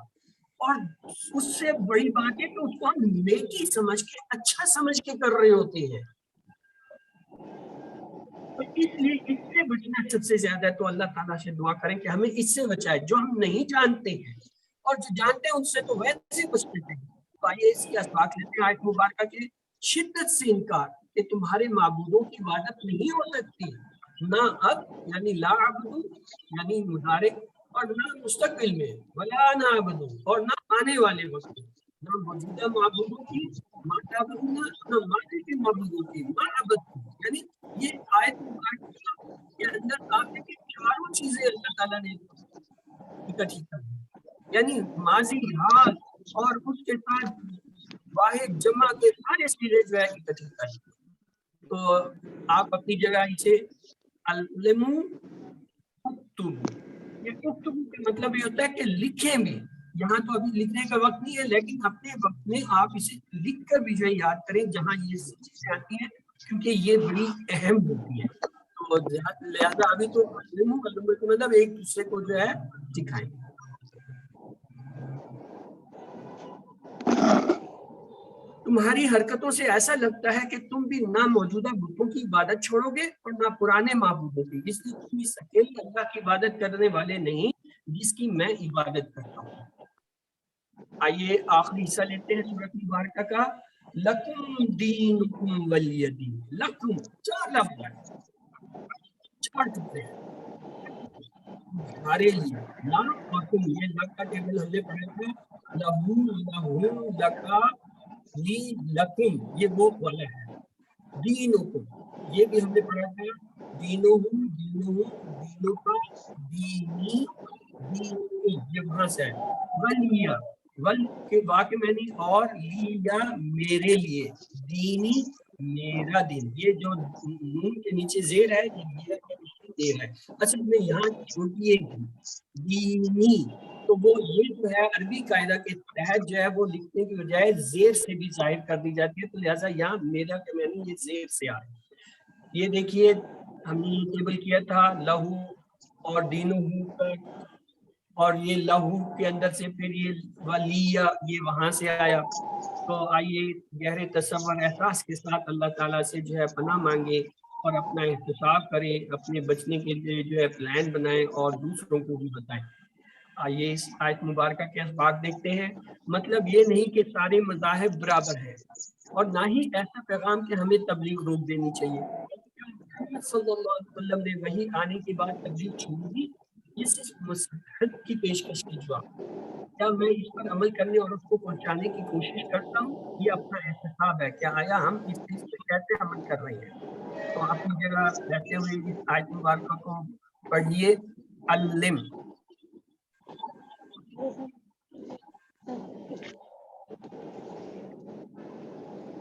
Speaker 1: और उससे बड़ी बात है कि उसको हम नेकी समझ के, अच्छा समझ के कर रहे होते हैं। तो इसलिए इससे बचना सबसे ज्यादा है, तो अल्लाह ताला से दुआ करें कि हमें इससे बचाए, जो हम नहीं जानते हैं, और जो जानते हैं उनसे तो वैसे बच लेते हैं। तो आइए इसकी असबात लेते हैं आयत मुबारका के। शिद्दत से इनकार कि तुम्हारे माबूदों की इबादत नहीं हो सकती, ना अब यानी ला अबदू यानी मुदारे, और ना मुस्तकबिल में वला ना अबदू, और ना आने वाले वक्त में, ना मौजूदा माबूदों की माता बदूना, ना माते के माबूदों की मा अबदू। यानी ये आयत मुबारका के अंदर आप देखिए चारों चीजें अल्लाह ताला ने इकट्ठी कर दी, यानी माजी हाल और उसके साथ वाहिद जमा के सारे चीजें जो है इकट्ठी कर दी। तो आप अपनी जगह इसे अल्लिमू उक्तुबू, ये उक्तुबू का मतलब ये होता है कि लिखें भी। यहाँ तो अभी लिखने का वक्त नहीं है, लेकिन अपने वक्त में आप इसे लिख कर भी जो है याद करें जहाँ ये चीजें आती हैं, क्योंकि ये बड़ी अहम होती है। तो लिहाजा अभी तो मतलब एक दूसरे को जो है सिखाएं। तुम्हारी हरकतों से ऐसा लगता है कि तुम भी ना मौजूदा बुतों की इबादत छोड़ोगे और ना पुराने माबूदों की, इसलिए तुम इस अकेले अल्लाह की इबादत करने वाले नहीं जिसकी मैं इबादत करता हूँ। आइए आखिरी हिस्सा लेते हैं सूरत मुबारका का। लकुम दीनुकुम वलिय दीन। लकुम चार लफ्ज है, चार टुकड़े तुम्हारे लिए, ला और तुम, ये लक का टेबल हमने पढ़ा था, लहू लहू लका ली लकुम, ये वो वाला है। दीनुकुम ये भी हमने पढ़ा था, दीनुहुम दीनुहुम दीनुका दीनी दीनी, ये वहां से है। वलिया वल के वाक्य मैंने, और लिया मेरे लिए, दीनी मेरा दिन, ये जो नून के नीचे जेर है ये मेरा देर है, असल में यहाँ छोटी एक दीनी, तो वो ये जो है अरबी कायदा के तहत जो है वो लिखने की बजाय जेर से भी जाहिर कर दी जाती है, तो लिहाजा यहाँ मेरा के मैंने ये जेर से आ रहा है। ये देखिए हमने ये टेबल किया था लहू और दीनहू पर, और ये लहू के अंदर से फिर ये वलिया ये वहां से आया। तो आइए गहरे तसव्वुर एहसास के साथ अल्लाह ताला से जो है पनाह मांगे और अपना एहतिसाब करें, अपने बचने के लिए जो है प्लान बनाएं और दूसरों को भी बताएं। आइए इस आयत मुबारका के असबाब देखते हैं। मतलब ये नहीं कि सारे मज़ाहिब बराबर हैं, और ना ही ऐसा पैगाम कि हमें तबलीग रोक देनी चाहिए। सल्लल्लाहु अलैहि वसल्लम ने वही आने के बाद तबलीग छोड़ दी, ये सिर्फ मसलहत की पेशकश की जवाब। क्या मैं इस पर अमल करने और उसको पहुंचाने की कोशिश करता हूँ, ये अपना एहतसाब है, क्या आया हम इस चीज पे कैसे अमल कर रहे हैं। तो अपनी जगह रहते हुए इस आयत मुबारका को पढ़िए। अल्लिम,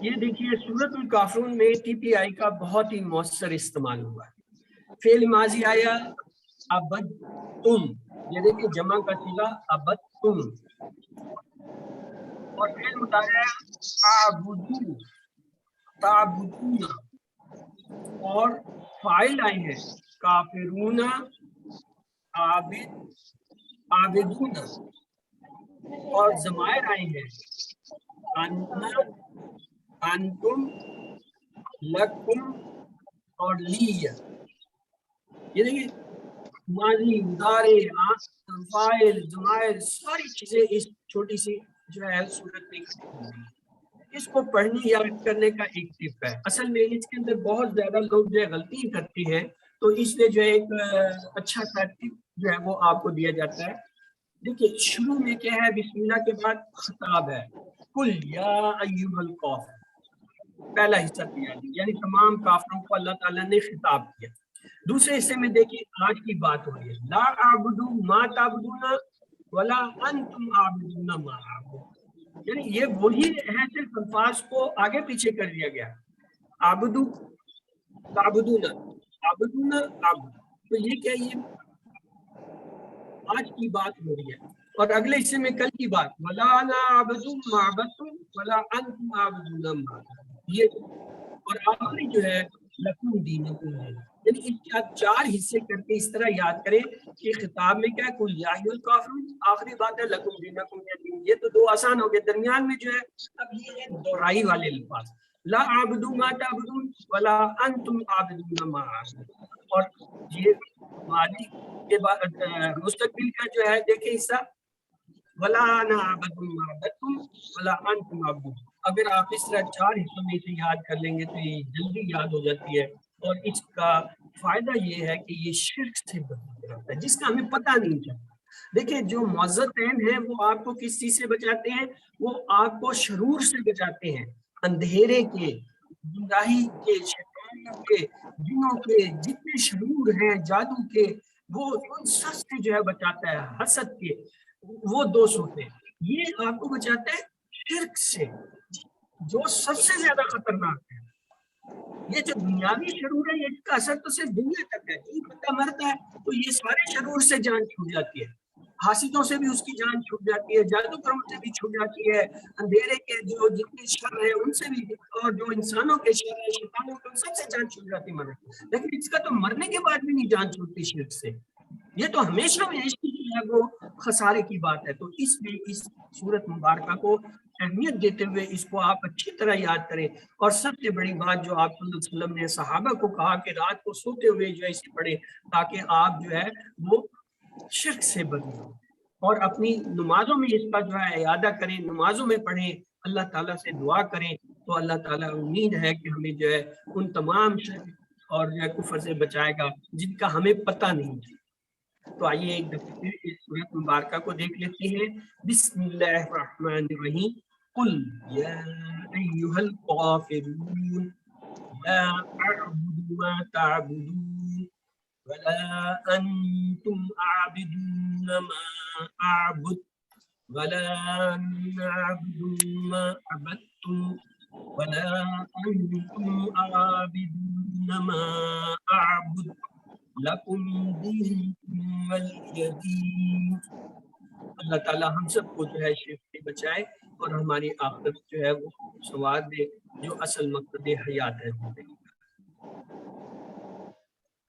Speaker 1: ये देखिए सूरत अल काफिरून में टीपीआई का बहुत ही मौसर इस्तेमाल हुआ है। फेल माजी आया अबद तुम, ये देखिए जमा का सीगा अबद तुम, और फेल मुतारिया आबुदू ताबुदूना, और फाइल आए हैं काफिरूना आबिद आबिदूना, और ज़मायर आए हैं अन्ना अंतुम लकुम और लिया। ये देखिए माजी मुदारे फाइल ज़मायर सारी चीजें इस छोटी सी जो है सूरत में। इसको पढ़ने याद करने का एक टिप है। असल में इसके अंदर बहुत ज्यादा लोग जो है गलती करते हैं, तो इसलिए जो है एक अच्छा सा टिप जो है वो आपको दिया जाता है। देखिए शुरू में क्या है, बिस्मिल्लाह के बाद खिताब है, कुल या अय्युहल काफिर, पहला हिस्सा किया, यानी तमाम काफिरों को अल्लाह ताला ने खिताब किया। दूसरे हिस्से में देखिए आज की बात हो रही है, ला आबुदू मा ताबुदूना वला अंतुम आबिदूना मा आबुदू, यानी ये वही है, सिर्फ अल्फाज को आगे पीछे कर दिया गया, आबुदू ताबुदूना आबुदूना आबुदू। तो ये क्या, ये आज की बात हो रही है, और अगले हिस्से में कल की बात, वला ना आबुदू माबतुम वला अंतुम आबुदूना मा, ये, और आखिरी जो है लकुम दीनुकुम है। यानी इसके आप चार हिस्से करके इस तरह याद करें कि खिताब में क्या है, कुल या अय्युहल काफिरून, आखिरी बात है लकुम दीनुकुम वलिय दीन। ये तो दो आसान हो गए, दरमियान में जो है अब ये है दोहराई वाले अल्फाज, ला आबुदू मा ताबुदून वला अंतुम आबिदून मा आबुदू। और ये मादी के बाद मुस्तकबिल का जो है देखिए हिस्सा, वला ना आबुदू मा अबदतुम वला अंतुम आबिदून। अगर आप इस तरह चार हिस्सों में इसे याद कर लेंगे तो ये जल्दी याद हो जाती है, और इसका फायदा ये है कि ये शिर्क से बचाता है, जिसका हमें पता नहीं चलता। देखिए जो मुअज़्ज़तैन हैं वो आपको किस चीज से बचाते हैं, वो आपको शरूर से बचाते हैं, अंधेरे के, गुमराही के, शैतानियों के, जिन्नों के, जितने शरूर हैं, जादू के, वो उन सब से जो है बचाता है, हसद के वो दोष होते हैं। ये आपको बचाता है शिर्क से, जो सबसे ज्यादा खतरनाक है। ये जो दुनियावी शरूर है, इसका असर तो सिर्फ दुनिया तक है, एक बंदा मरता है तो ये सारे शरूर से जान छूट जाती है, हासिदों से भी उसकी जान छूट जाती है, जादूगरों से भी छूट जाती है, अंधेरे के जो जितने शर है उनसे भी, और जो इंसानों के शर है, शैतानों के, उन सबसे जान छूट जाती है मरने। लेकिन इसका तो मरने के बाद भी नहीं जान छूटती शिर्क से, ये तो हमेशा जो है वो खसारे की बात है। तो इसलिए इस सूरत मुबारका को अहमियत देते हुए इसको आप अच्छी तरह याद करें। और सबसे बड़ी बात जो आप सल्लल्लाहु अलैहि वसल्लम ने सहाबा को कहा कि रात को सोते हुए जो है इसे पढ़े, ताकि आप जो है वो शिर्क से बचें, और अपनी नमाजों में इसका जो है इयादा करें, नमाजों में पढ़ें, अल्लाह ताला से दुआ करें, तो अल्लाह ताला उम्मीद है कि हमें जो है उन तमाम शिर्क और जो है कुफर से बचाएगा जिनका हमें पता नहीं है। तो आइए एक दफे फिर इस सूरत मुबारका को देख लेते हैं। बिस्मिल्लाहिर्रहमानिर्रहीम, कुल या अय्युहल काफिरून ला अअबुदु मा तअबुदून वला अंतुम आबिदून मा अअबुद वला नअबुदु मा अबदतुम वला अंतुम आबिदून मा अअबुद लकुम दीनुकुम वलिय दीन। अल्लाह ताला हम सबको जो है शिर्क से बचाए और हमारी आखिरत जो है वो सवार दे, जो असल मकसद हयात है।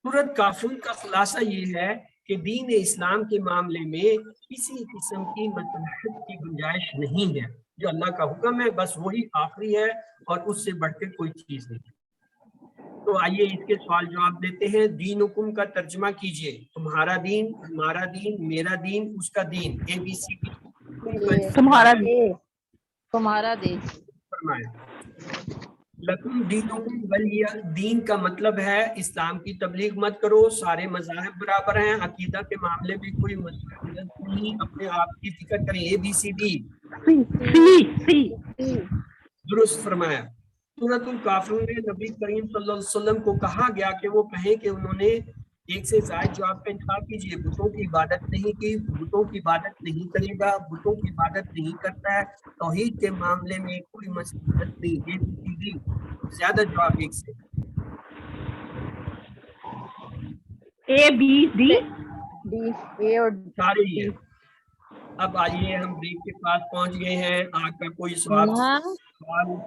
Speaker 1: सूरत काफिरून का खुलासा ये है कि दीन इस्लाम के मामले में किसी किस्म की मतलहत की गुंजाइश नहीं है। जो अल्लाह का हुक्म है बस वही आखिरी है, और उससे बढ़कर कोई चीज नहीं। तो आइए इसके सवाल जवाब देते हैं। दीन हुकुम का तर्जमा कीजिए, तुम्हारा दीन, हमारा दीन, मेरा दीन, उसका दीन, ABCD।
Speaker 3: तुम्हारा देश, तुम्हारा देश।
Speaker 1: फरमाया लकुम दीनुकुम वलिय दीन का मतलब है इस्लाम की तबलीग मत करो, सारे मज़ाहिब बराबर हैं, अकीदा के मामले में कोई मसला नहीं, अपने आप की फिक्र करें। ABCD दुरुस्त फरमाया। सूरतुल काफिरून में नबी करीम सल्लल्लाहु अलैहि वसल्लम को कहा गया कि वो कहें कि उन्होंने एक से ज़ायद जवाब का इंतखाब कीजिए। बुतों की इबादत नहीं की, बुतों की इबादत नहीं करेगा, बुतों की इबादत नहीं करता है, तौहीद के मामले में कोई मसलहत नहीं। ABCD ज्यादा जवाब एक से।
Speaker 5: A, B, D.
Speaker 4: डी, ए और
Speaker 1: सारे ही हैं। अब आइए हम ब्रेक के पास पहुंच गए हैं। आपका कोई सवाल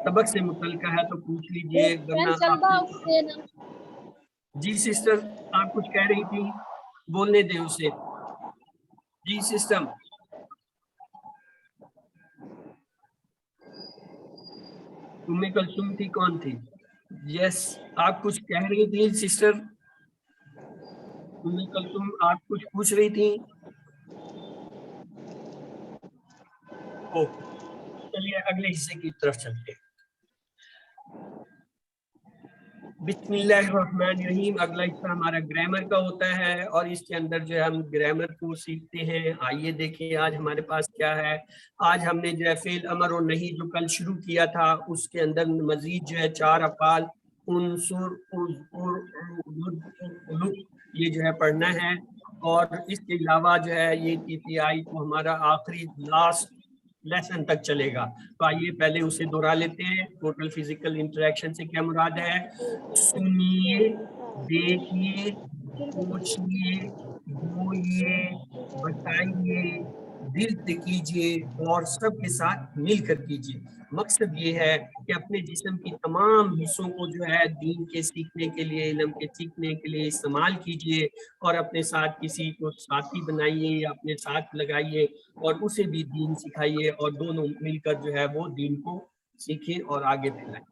Speaker 1: सबक से मुतल्लिका है तो पूछ लीजिए, वरना जी सिस्टर आप कुछ कह रही थी, बोलने दे उसे। जी सिस्टम, तुम्हें कल सुन थी कौन थी? यस, आप कुछ कह रही थी सिस्टर, तुम्हें कल तुम आप कुछ पूछ रही थी। ओ चलिए अगले हिस्से की तरफ चलते हैं। बिस्मिल्लाहिर्रहमानिर्रहीम। अगला हिस्सा हमारा ग्रामर का होता है और इसके अंदर जो है हम ग्रामर को सीखते हैं। आइए देखिए आज हमारे पास क्या है। आज हमने जो है फेल अमर और नहीं जो कल शुरू किया था उसके अंदर मजीद जो है 4 अफ़ाल उनसुर ये जो है पढ़ना है। और इसके अलावा जो है ये TPI तो हमारा आखिरी लास्ट लेसन तक चलेगा। तो आइए पहले उसे दोहरा लेते हैं। टोटल फिजिकल इंटरेक्शन से क्या मुराद है? सुनिए, देखिए, पूछिए, बोलिए, बताइए, दिल से कीजिए और सबके साथ मिलकर कीजिए। मकसद ये है कि अपने जिस्म की तमाम हिस्सों को जो है दीन के सीखने के लिए, इल्म के सीखने के लिए इस्तेमाल कीजिए और अपने साथ किसी को साथी बनाइए या अपने साथ लगाइए और उसे भी दीन सिखाइए और दोनों मिलकर जो है वो दीन को सीखें और आगे फैलाएं।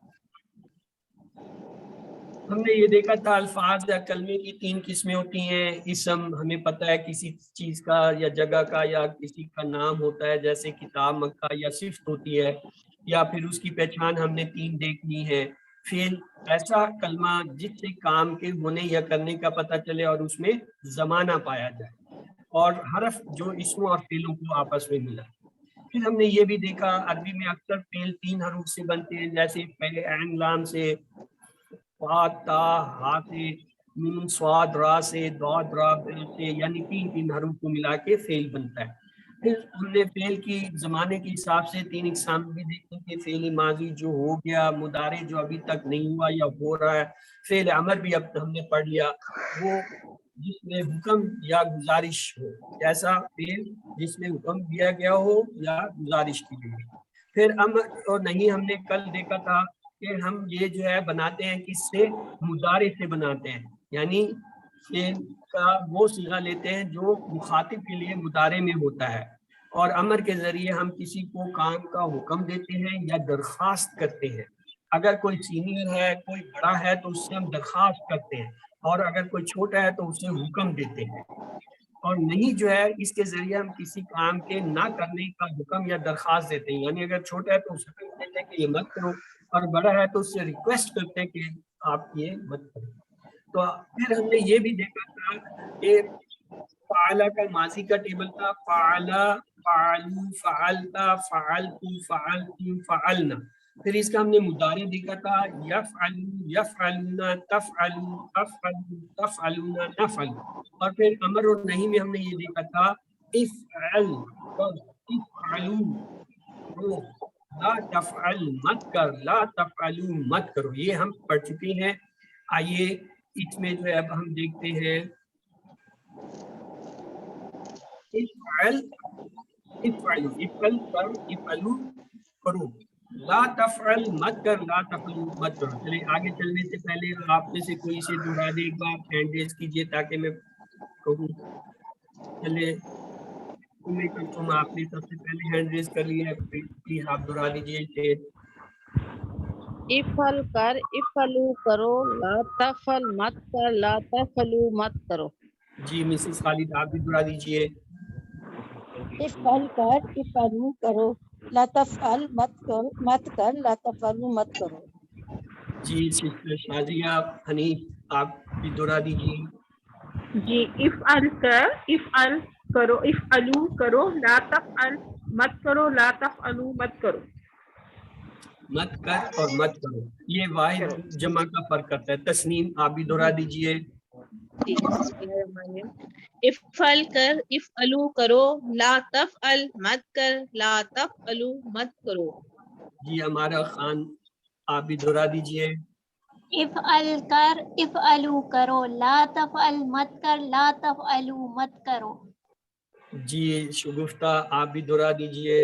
Speaker 1: हमने ये देखा था अल्फाज या कलमे की 3 किस्में होती हैं। इसम हमें पता है किसी चीज का या जगह का या किसी का नाम होता है, जैसे किताब, मक्का या सिफ्त होती है, या फिर उसकी पहचान हमने 3 देखनी है। फेल ऐसा कलमा जिससे काम के होने या करने का पता चले और उसमें जमाना पाया जाए, और हरफ जो इसमों और फेलों को आपस में मिला। फिर हमने ये भी देखा अरबी में अक्सर फेल 3 हरूफ से बनते हैं, जैसे पहले ऐन लाम से, फा ता हा से, नून स्वाद रा से, दौद रा बेल से, यानी 3 हरूफ को मिला के फेल बनता है। फिर हमने फेल की जमाने के हिसाब से 3 इकसाम भी देखे कि फेल माजी जो हो गया, मुदारे जो अभी तक नहीं हुआ या हो रहा है, फेल अमर भी अब हमने पढ़ लिया, वो जिसमें हुक्म या गुजारिश हो, ऐसा फेल जिसमें हुक्म दिया गया हो या गुजारिश की गई। फिर अमर और नहीं हमने कल देखा था कि हम ये जो है बनाते हैं किससे? मुदारे से बनाते हैं, यानी फेल का वो सिगा लेते हैं जो मुखातिब के लिए मुदारे में होता है, और अमर के जरिए हम किसी को काम का हुक्म देते हैं या दरख्वास्त करते हैं। अगर कोई सीनियर है, कोई बड़ा है तो उससे हम दरख्वास्त करते हैं, और अगर कोई छोटा है तो उसे हुक्म देते हैं। और नहीं जो है इसके जरिए हम किसी काम के ना करने का हुक्म या दरख्वास्त देते हैं, यानी अगर छोटा है तो उसे कहते हैं कि ये मत करो, और बड़ा है तो उससे रिक्वेस्ट करते हैं कि आप ये मत करो। तो फिर हमने ये भी देखा था कि फ़ाला का माजी का टेबल था, फ़ाला, फ़ालू, फ़ालता, फ़ालतू, फ़ालतू, फ़ालना। फिर इसका हमने मुदारे देखा था, यफ़अलू, यफ़अलूना, तफ़अलू, तफ़अलू, तफ़अलूना, नफ़अलू। और फिर अमर और नहीं में हमने ये देखा था, इफ़अल, इफ़अलू, करो, ला तफ़अल, मत कर, ला तफ़अलू, मत करो। ये हम पढ़ चुके हैं। आइए इसमें जो है अब हम देखते हैं इफ़अल, इफ़अलू, इफ़अल कर, इफ़अलू करो, ला तफ़अल मत कर, ला तफ़अलू मत करो। चलिए आगे चलने से पहले आप में से कोई इसे दोहरा दे, एक बार हैंड रेज कीजिए ताकि मैं कहूँ। चलिए तुम आपने सबसे पहले हैंड रेज कर लिया है, प्लीज आप दोहरा दीजिए इसे।
Speaker 3: इफल कर, इफलू करो, ला तफल मत कर, ला तफलू मत करो।
Speaker 1: जी मिसेस खालिद आप भी दोहरा दीजिए।
Speaker 6: इफल कर, इफलू करो, ला तफअल मत कर, ला तफअलू मत करो।
Speaker 1: जी सिस्टर शाजिया हनीफ आप भी दोहरा दीजिए।
Speaker 5: जी, इफ़अल कर, इफ़अल करो, इफ़अलू करो, ला तफ़अल मत करो, ला तफ़अलू मत करो।
Speaker 1: मत कर और मत करो ये वाहिद जमा का फर्क करता है। तस्नीम आप भी दोहरा दीजिए।
Speaker 7: इफ़अल कर, इफ़अलू करो, ला तफ़अल मत कर, ला तफ़अलू मत करो।
Speaker 1: जी हमारा खान आप भी दोहरा दीजिए।
Speaker 8: افعل کر افعلو کرو لا تفعل مت کر لا تفعلو مت کرو.
Speaker 1: جی شگفتہ آپ بھی دہرا دیجئے.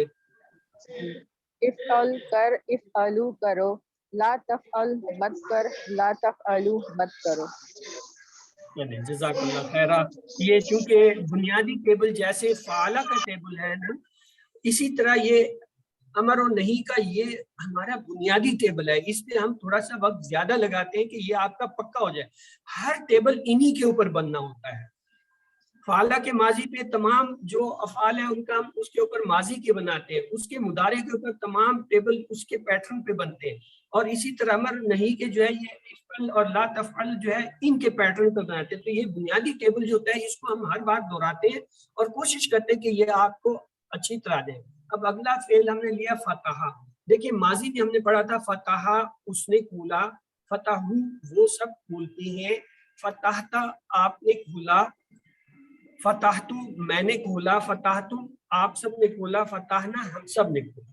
Speaker 4: افعل کر افعلو کرو لا تفعل مت کر لا تفعلو مت کرو.
Speaker 1: جزاک اللہ خیرہ. یہ چونکہ بنیادی ٹیبل جیسے فعلہ کا ٹیبل ہے نا، اسی طرح یہ امر و نہیں کا یہ ہمارا بنیادی ٹیبل ہے. اس لیے ہم تھوڑا سا وقت زیادہ لگاتے ہیں کہ یہ آپ کا پکا ہو جائے. ہر ٹیبل انہی کے اوپر بننا ہوتا ہے. فعلہ کے ماضی پہ تمام جو افعال ہیں ان کا ہم اس کے اوپر ماضی کے بناتے ہیں، اس کے مضارع کے اوپر تمام ٹیبل اس کے پیٹرن پہ بنتے ہیں، اور اسی طرح امر نہیں کے جو ہے یہ افعل اور لا تفعل جو ہے ان کے پیٹرن پہ بناتے ہیں. تو یہ بنیادی ٹیبل جو ہوتا ہے اس کو ہم ہر بار دہراتے ہیں اور کوشش کرتے ہیں کہ یہ آپ کو اچھی طرح دیں. اب اگلا فعل ہم نے لیا فتح. دیکھیں ماضی میں ہم نے پڑھا تھا فتح اس نے کھولا، فتحو وہ سب کھولتے ہیں، فتحتا آپ نے کھولا، فتحتو میں نے کھولا، فتحتم آپ سب نے کھولا، فتحنا ہم سب نے کھولا.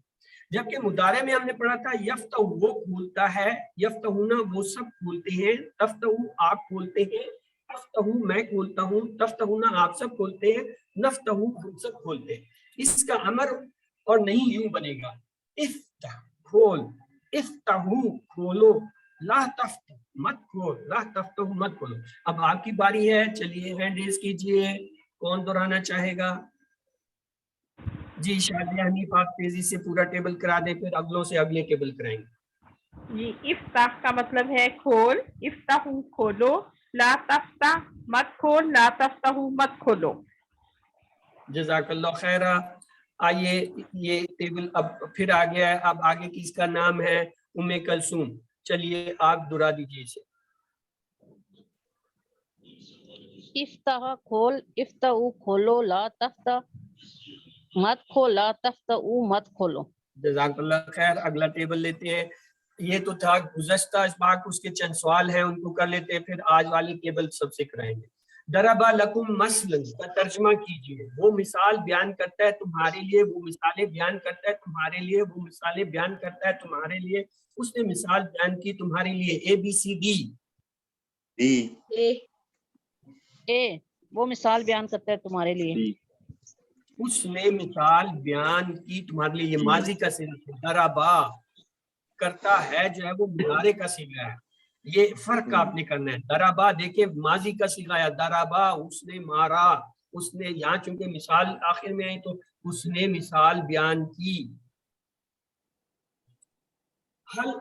Speaker 1: جبکہ مضارع میں ہم نے پڑھا تھا یفتح وہ کھولتا ہے، یفتحونا وہ سب کھولتے ہیں، تفتحو آپ کھولتے ہیں، تفتحو میں کھولتا ہوں، تفتحونا آپ سب کھولتے ہیں، نفتحو ہم سب کھولتے ہیں. اس کا امر اور نہیں یوں بنے گا افتح کھول، افتحو کھولو، لا تفتح مت کھول، لا تفتح مت کھولو. اب آپ کی باری ہے، چلیے ہینڈ ریز کیجئے، کون دہرانا چاہے گا؟ جی شادیہ حنیف آپ تیزی سے پورا ٹیبل کرا دیں، پھر اگلوں سے اگلے ٹیبل کرائیں گے.
Speaker 5: جی افتح کا مطلب ہے کھول، افتحو کھولو، لا تفتح مت کھول، لا تفتحو مت کھولو.
Speaker 1: جزاک اللہ خیرہ. آئیے یہ ٹیبل اب پھر آ گیا ہے. اب آگے کس کا نام ہے؟ ام کلثوم. چلیے آپ دہرا دیجیے اسے.
Speaker 3: افتح کھول، افتح کھولو، لا تفتح مت کھول، لا تفتح مت کھولو.
Speaker 1: جزاک اللہ خیر. اگلا ٹیبل لیتے ہیں. یہ تو تھا گزشتہ اسباق، اس کے چند سوال ہیں ان کو کر لیتے ہیں، پھر آج والی ٹیبل سب سے کرائیں گے. ضربا لکم مثلا کا ترجمہ کیجئے. وہ مثال بیان کرتا ہے تمہارے لیے، وہ مثالیں بیان کرتا ہے تمہارے لیے، وہ مثالیں بیان کرتا ہے تمہارے لیے. اس نے مثال بیان کی تمہارے لیے. اے بی سی ڈی.
Speaker 3: اے وہ مثال بیان کرتا ہے تمہارے لیے.
Speaker 1: اس نے مثال بیان کی تمہارے لیے. یہ ماضی کا صیغہ ہے. ضربا کرتا ہے جو ہے وہ مضارع کا صیغہ ہے. یہ فرق آپ نے کرنا ہے. ضربا دیکھیں ماضی کا صیغہ ہے، ضربا اس نے مارا. اس نے یہاں چونکہ مثال آخر میں آئی تو اس نے مثال بیان کی. حل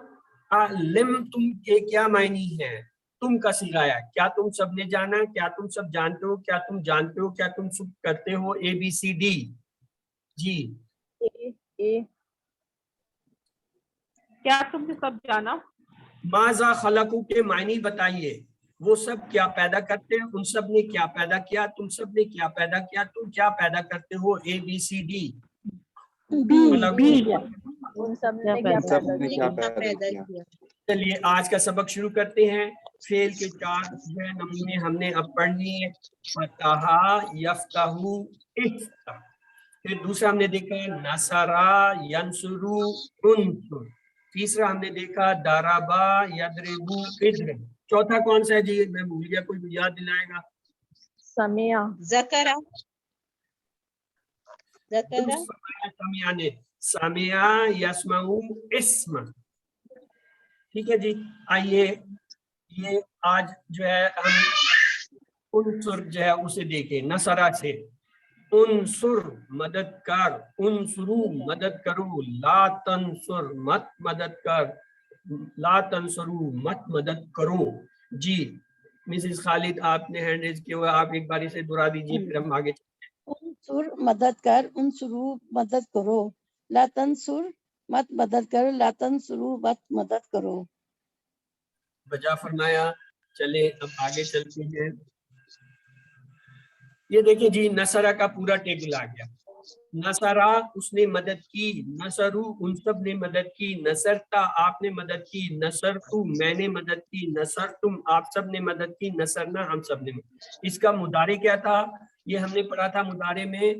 Speaker 1: علمتم کے کیا معنی ہے؟ تم کا صیغہ ہے. کیا تم سب نے جانا؟ کیا تم سب جانتے ہو؟ کیا تم جانتے ہو؟ کیا تم سب کرتے ہو؟ اے بی سی ڈی. جی
Speaker 5: کیا تم نے سب جانا؟
Speaker 1: ماذا خلقو کے معنی بتائیے. وہ سب کیا پیدا کرتے ہیں؟ ان سب نے کیا پیدا کیا؟ تم سب نے کیا پیدا کیا؟ تم کیا پیدا کرتے ہو؟ اے بی سی ڈی.
Speaker 4: ان سب نے کیا پیدا کیا.
Speaker 1: چلیے آج کا سبق شروع کرتے ہیں. فعل کے 4 جو ہے نمونے ہم نے اب پڑھ لیے. فتح، یفتح، افتح. پھر دوسرا ہم نے دیکھا نصرا، ینصرو، انصر. تیسرا ہم نے دیکھا ضربا، یضربو، اضرب. چوتھا کون سا ہے جی؟ میں بھول گیا، کوئی یاد دلائے گا؟
Speaker 4: سمیا
Speaker 7: ذکر
Speaker 1: سمیا نے سمیا یسمعو اسم. ٹھیک ہے جی. آئیے یہ آج جو ہے ہم انصر جو ہے اسے دیکھیں. نصرہ سے انصر مدد کر، انصرو مدد کرو، لا تنصر مت مدد کر، لا تنصرو مت مدد کرو. جی مسز خالد آپ نے ہینڈ ریز کیا ہوا، آپ ایک باری سے دہرا دیجیے پھر ہم آگے.
Speaker 6: انصر مدد کر، انصرو مدد کرو، لا تنصر مت مدد کر، لا تنصرو مت مدد کرو.
Speaker 1: بجا فرمایا. چلے اب آگے چلتے ہیں. یہ دیکھیں جی نصرہ کا پورا ٹیبل آ گیا. نصرہ اس نے مدد کی، نصرو ان سب نے مدد کی، نصرتا آپ نے مدد کی، نصرتو میں نے مدد کی، نصرتم آپ سب نے مدد کی، نصرنا ہم سب نے. اس کا مضارع کیا تھا؟ یہ ہم نے پڑھا تھا مضارع میں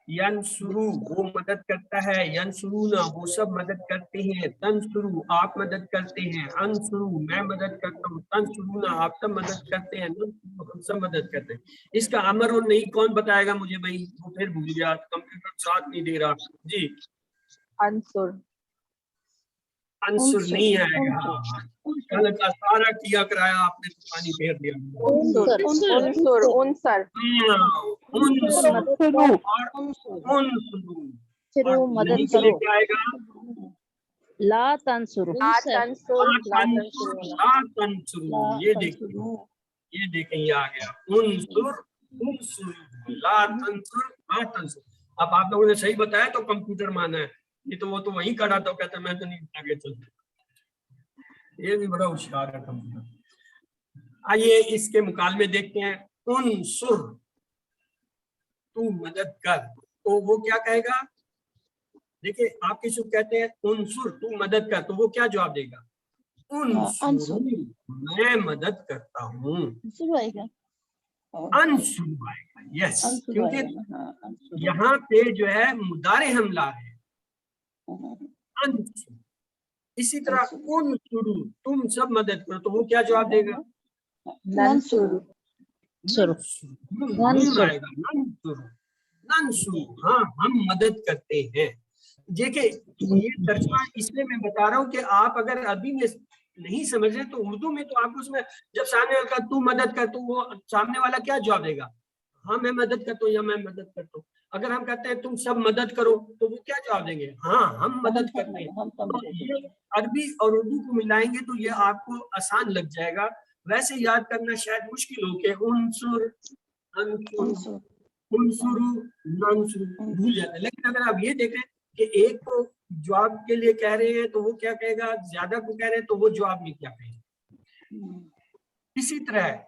Speaker 1: यंसुरु वो मदद करता है, यंसुरुना वो सब मदद करते हैं, तंसुरु आप मदद करते हैं, अंसुरु मैं मदद करता हूँ, तंसुरुना आप सब मदद करते हैं, नंसुरु हम सब मदद करते हैं। इसका अमर और नहीं कौन बताएगा मुझे भाई, वो फिर भूल गया, कंप्यूटर साथ नहीं दे रहा जी।
Speaker 4: अंसुर
Speaker 1: अंसुर नहीं आएगा, कल का सारा किया कराया आपने तो पानी फेर दिया।
Speaker 4: उनसुर उनसुर उनसर
Speaker 3: सिरु मदद करो,
Speaker 1: लेके आएगा
Speaker 3: ला तंसुरु,
Speaker 4: ला तंसुर ला तंसुर
Speaker 1: ला तंसुरु, ये देखें ये आ गया उनसुर उनसुर ला तंसुर ला तंसुर। अब आप लोगों ने सही बताया तो कंप्यूटर माना है, ये तो वो तो वहीं खड़ा था, कहता मैं तो नहीं आगे चलता। ये भी बड़ा होशियार है कंप्यूटर। आइए इसके मुकालमे देखते हैं, उनसुर तू मदद कर, तो वो क्या कहेगा, देखिए आप किसी को कहते हैं उनसुर तू मदद कर, तो वो क्या जवाब देगा, उनसुर मैं मदद करता हूँ, अंसुर आएगा। यस, क्योंकि यहाँ पे जो है मुदारे हम ला रहे हैं, अंसुर। इसी तरह उनसुरु तुम सब मदद करो, तो वो क्या जवाब देगा,
Speaker 4: नंसुर
Speaker 1: आएगा नंसुर, हाँ हम मदद करते हैं। देखिए ये तर्जुमा इसलिए मैं बता रहा हूँ कि आप अगर अरबी में नहीं समझ रहे तो उर्दू में तो आप उसमें जब सामने वाला तू मदद कर, तो वो सामने वाला क्या जवाब देगा, हाँ मैं मदद करता हूँ या मैं मदद करता हूँ। अगर हम कहते हैं तुम सब मदद करो, तो वो क्या जवाब देंगे, हाँ हम मदद करते हैं। तो ये अरबी और उर्दू को मिलाएंगे तो ये आपको आसान लग जाएगा। वैसे याद करना शायद मुश्किल हो के उनसुर अंसुर उनसुरु नंसुरु भूल जाते हैं। लेकिन अगर आप ये देखें कि एक को जवाब के लिए कह रहे हैं तो वो क्या कहेगा, ज्यादा को कह रहे हैं तो वो जवाब में क्या कहेगा। इसी तरह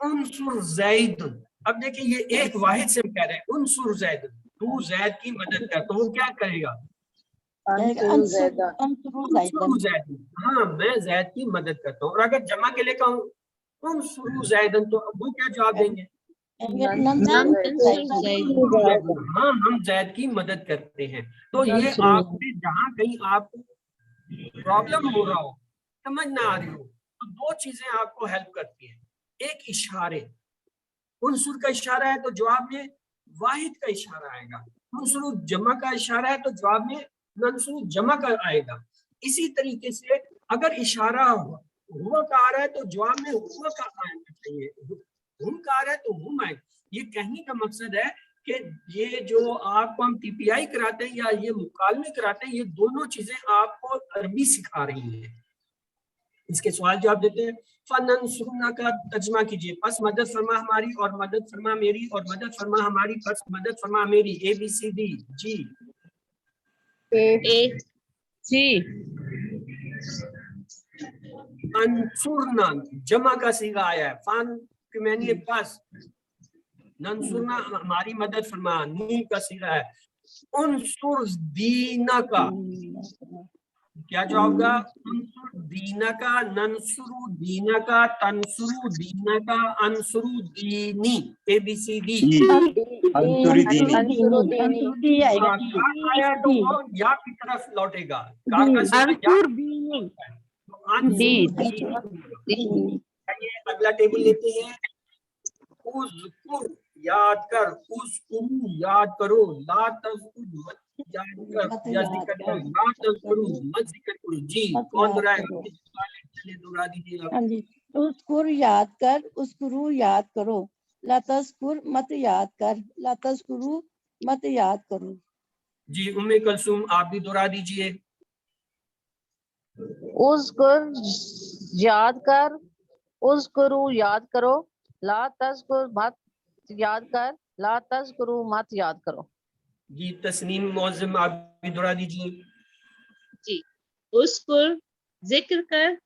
Speaker 1: उनसुर ज़ैद, अब देखिए ये एक वाहिद से हम कह रहे हैं उनसुर ज़ैद, तू ज़ैद की मदद कर, तो वो क्या करेगा, उनसुर ज़ैद, हाँ मैं ज़ैद की मदद करता हूँ। और अगर जमा के लिए कहूँ उनसुर ज़ैदन, तो वो क्या जवाब देंगे, हाँ हम ज़ैद की मदद करते हैं। तो ये आपने जहाँ कहीं आपको प्रॉब्लम हो रहा हो, समझ ना आ रही हो, तो दो चीजें आपको हेल्प करती हैं, एक इशारे, उनसुर का इशारा है तो जवाब में वाहिद का इशारा आएगा, उनसुर जमा का इशारा है तो जवाब में नंसुर जमा का आएगा। इसी तरीके से अगर इशारा हुआ का आ रहा है तो जवाब में हुआ का आना चाहिए, हुम का आ रहा है तो हुम आए। ये कहने का मकसद है कि ये जो आपको हम टीपीआई कराते हैं या ये मुकालमे कराते हैं, ये दोनों चीजें आपको अरबी सिखा रही हैं। इसके सवाल जवाब देते हैं। फनंसुरना का तर्जुमा कीजिए, पस मदद फरमा हमारी और मदद फरमा मेरी और मदद फरमा हमारी पस मदद फरमा मेरी, A B C D G
Speaker 7: ए
Speaker 3: जी।
Speaker 1: अंसुरना जमा का सीगा आया है, फान के मैंने पास, नंसुरना हमारी मदद फरमा, नून का सीगा है, उनसुर दीना का क्या जवाब होगा, उनसुर दीना का, नंसुरु दीना का, तंसुरु दीना का, अंसुरु दीनी, ए बी सी डी
Speaker 2: अंसुरी दीनी,
Speaker 1: आया तो वो या की तरफ लौटेगा, का
Speaker 5: अंसुर दीनी,
Speaker 1: अगला टेबल लेते हैं, उज़कुर याद कर, उज़कुरु याद करो, ला तज़कुर मत याद कर या जिक्र कर, ला तज़कुरु मत जिक्र करो जी। कौन दोहराएगा, चलिए दोहरा दीजिए।
Speaker 6: हाँ जी, उस्कुर याद कर, उस्कुरु याद करो, ला तज़कुर मत याद कर, ला तज़कुरु मत याद करो
Speaker 1: जी। उम्मे कलसूम आप भी दोहरा दीजिए।
Speaker 3: उज़कुर याद कर, उज़कुरु याद करो, ला तज़कुर मत याद कर, ला तज़कुरु मत याद करो
Speaker 1: जी। तस्नीम मौज़म आप भी दोहरा दीजिए।
Speaker 7: जी। उस्कुर जिक्र कर,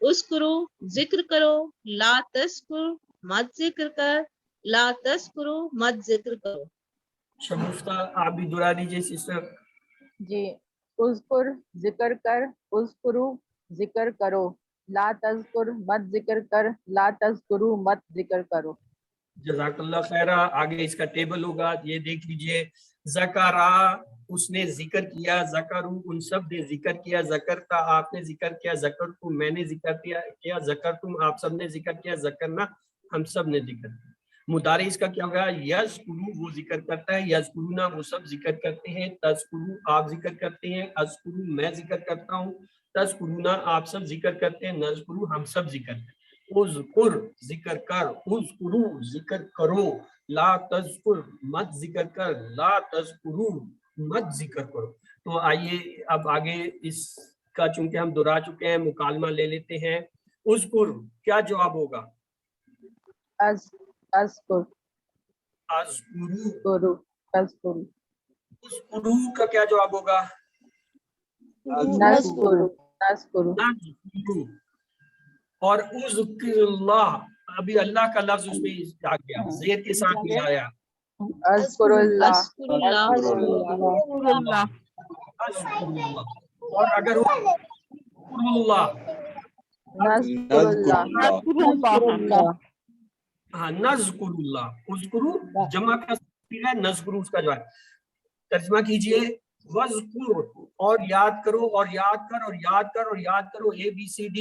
Speaker 7: उस्कुरु जिक्र करो, ला तस्कुर मत जिक्र कर, ला तस्कुरु मत जिक्र करो।
Speaker 1: शगुफ्ता आप भी दोहरा दीजिए सिस्टर
Speaker 4: जी। उज़कुर जिक्र कर, उज़कुरु जिक्र करो, ला तज़कुर मत जिक्र कर, ला तज़कुरु मत जिक्र करो।
Speaker 1: जज़ाक अल्लाह खैरा। आगे इसका टेबल होगा, ये देख लीजिए। ज़करा उसने जिक्र किया, ज़करू उन सब ने जिक्र किया, ज़करता आपने जिक्र किया, ज़करतु मैंने जिक्र किया, ज़करतुम आप सब ने जिक्र किया, ज़करना हम सब ने जिक्र किया। मुदारी इसका क्या होगा? यज़कुरू वो जिक्र करता है, यज़कुरूना वो सब जिक्र करते हैं, तज़कुरू आप जिक्र करते हैं, अज़कुरू मैं जिक्र करता हूँ, तज़कुरूना आप सब जिक्र करते हैं, नज़कुरू हम सब जिक्र करते हैं। उज़कुर जिक्र कर, उज़कुरू जिक्र करो, ला तज़कुर मत जिक्र कर, ला तज़कुरू मत जिक्र करो। तो आइए अब आगे इसका चूंकि हम दोहरा चुके हैं, मुकालमा ले लेते हैं। उज़कुर क्या जवाब होगा?
Speaker 4: अज़कुर
Speaker 1: अज़कुरू।
Speaker 4: गुरु अज़कुर
Speaker 1: उज़कुरू का क्या जवाब होगा?
Speaker 4: नज़कुरु नज़कुरु
Speaker 1: नज़कुरू। और उज़्किरुल्लाह अभी अल्लाह का लफ्ज उसमें आ गया, ज़ेर के साथ में आया।
Speaker 4: अज़कुरुल्लाह
Speaker 7: अज़कुरुल्लाह,
Speaker 5: अज़कुरुल्लाह,
Speaker 1: अज़कुरुल्लाह। और अगर हो अज़कुरुल्लाह,
Speaker 4: नज़कुरुल्लाह
Speaker 5: नज़कुरुल्लाह,
Speaker 1: हाँ नज़कुरुल्लाह, उज़कुरू जमा का सीगा है, नज़कुरू उसका जवाब। तर्जुमा कीजिए, वज़कुर और याद करो और याद कर और याद कर और याद करो, ABCD।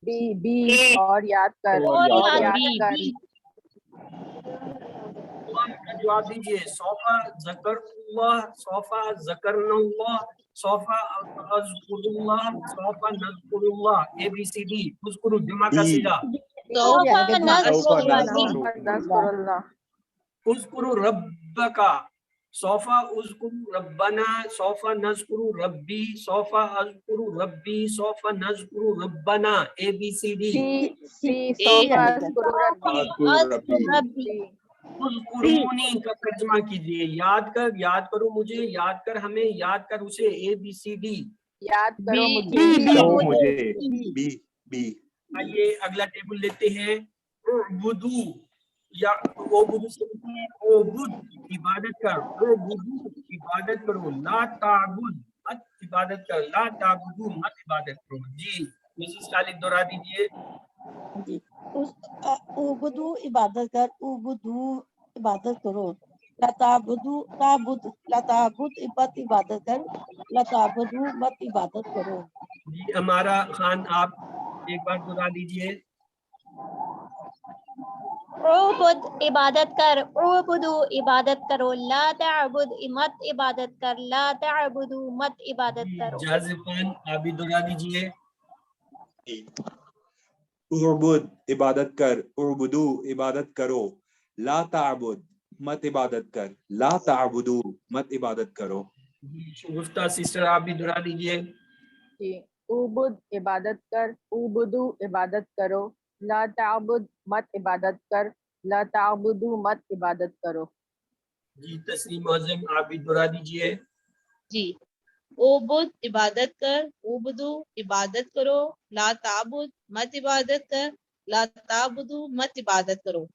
Speaker 4: बी और याद कर
Speaker 7: और
Speaker 4: और
Speaker 7: याद
Speaker 4: याद कर
Speaker 1: का जवाब दीजिए। Sofa ज़करुल्लाह, sofa ज़करनल्लाह, sofa अज़कुरुल्लाह, sofa नज़कुरुल्लाह, ABCD। उज़कुरू जमा का सीगा।
Speaker 7: सौफा नज़कुरुल्लाह,
Speaker 4: नज़कुरुल्लाह
Speaker 1: उज़कुरू रब्बका, सौफा उज़कुरू रब्बना, सौफा नज़कुरू रब्बी, सौफा अज़कुरू रब्बी, सौफा नज़कुरू रब्बना, ABCD।
Speaker 4: सी सौफा अज़कुरु
Speaker 7: अज़कुर
Speaker 4: रब्बी
Speaker 7: रब्बी,
Speaker 1: उज़कुरूनी का तर्जुमा कीजिए, याद कर, याद करो मुझे, याद कर हमें, याद कर उसे, ABCD।
Speaker 4: याद करो
Speaker 7: बी,
Speaker 4: मुझे
Speaker 2: करो मुझे, बी बी।
Speaker 1: आइए अगला टेबल लेते हैं। उबुदू या ओबुदू से ओबुद इबादत कर, ओबुदू इबादत करो, ला ताबुद मत इबादत कर, ला ताबुदू मत इबादत करो। जी मिसेस खालिद दोहरा दीजिए।
Speaker 6: जी उबुदू इबादत कर, उबुदू इबादत करो, लताबुदू ताबुद लताबुद मत इबादत कर, लताबुदू मत इबादत करो।
Speaker 1: जी हमारा खान आप एक बार दोहरा दीजिए।
Speaker 8: उबुद इबादत कर, उबुदू इबादत करो, ला तअबुद मत इबादत कर, ला तअबुदू मत इबादत करो।
Speaker 1: जाज़िफान आप भी दोहरा दीजिए।
Speaker 2: उबुद इबादत कर, उबुदू इबादत करो, ला ताबुद मत इबादत कर, ला ताबुदू मत इबादत करो।
Speaker 1: गुफ्ता सिस्टर आप भी दोहरा दीजिए।
Speaker 4: उबुद इबादत कर, उबुदू इबादत करो, ला ताबुद मत इबादत कर, ला ताबुदू मत इबादत करो।
Speaker 1: जी तस्लीम मौज़म आप भी दोहरा दीजिए।
Speaker 7: जी ओबुद इबादत कर, उबुदू इबादत करो, ला ताबुद मत इबादत कर, ला ताबुदू मत इबादत करो।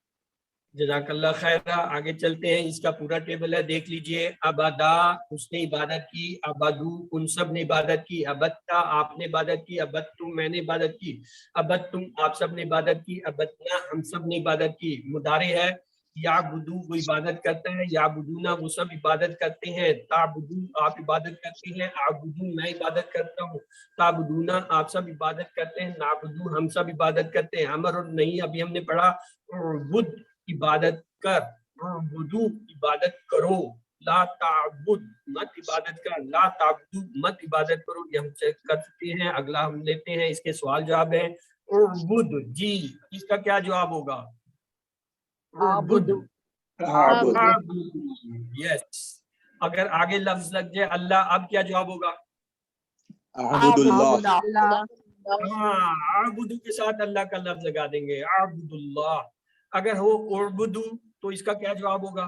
Speaker 1: जज़ाकल्लाह खैरा। आगे चलते हैं, इसका पूरा टेबल है, देख लीजिए। अबदा उसने इबादत की, अबदू उन सब ने इबादत की, अबत्ता आपने इबादत की, अबत्तुम मैंने इबादत की, अबत्तुम आप सब ने इबादत की, अबत्तना हम सब ने इबादत की। मुदारे है याबुदू वो इबादत करता है, याबुदूना वो सब इबादत करते हैं, ताबुदू आप इबादत करते हैं, आबुदू मैं इबादत करता हूँ, ताबुदूना आप सब इबादत करते हैं, नाबुदू हम सब इबादत करते हैं। अमर और नहीं अभी हमने पढ़ा। बुद इबादत कर, बुदू इबादत करो, ला ताबुद मत इबादत कर, ला ताबुदू मत इबादत करो। ये हम चेक कर सकते हैं। अगला हम लेते हैं, इसके सवाल जवाब है। बुद जी इसका क्या जवाब होगा?
Speaker 4: आबुदू
Speaker 1: यस। अगर आगे लफ्ज लग जाए अल्लाह, अब क्या जवाब होगा?
Speaker 2: अब्दुल्लाह
Speaker 1: हाँ आबुदू के साथ अल्लाह का लफ्ज लगा देंगे, आबुदुल्लाह। अगर हो उर्बुदू तो इसका क्या जवाब होगा?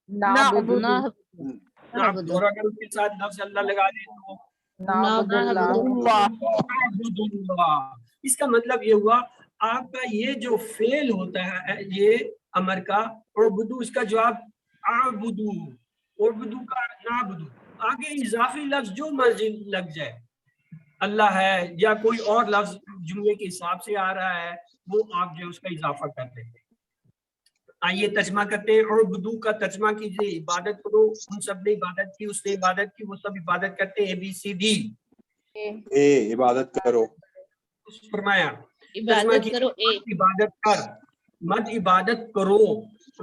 Speaker 4: नाबुदू
Speaker 1: नाबुदू। और अगर उसके साथ लफ्ज अल्लाह लगा दें तो
Speaker 4: नाबुदुल्लाह
Speaker 1: आबुदुल्लाह। इसका मतलब ये हुआ आपका ये जो फेल होता है ये अमर का, उर्बुदू इसका जवाब आबुदू, उर्बुदू का नाबुदू। आगे इजाफी लफ्ज जो मर्जी लग जाए, अल्लाह है या कोई और लफ्ज जुमले के हिसाब से आ रहा है, वो आप जो उसका इजाफा कर देंगे। آئیے ترجمہ کرتے ہیں. اعبدو کا ترجمہ کیجیے, عبادت کرو. ان سب نے عبادت کی, اس نے عبادت کی, وہ سب عبادت کرتے ہیں. ABCD.
Speaker 2: اے عبادت کرو.
Speaker 1: فرمایا
Speaker 7: عبادت کرو. اے
Speaker 1: عبادت کر, مت عبادت کرو.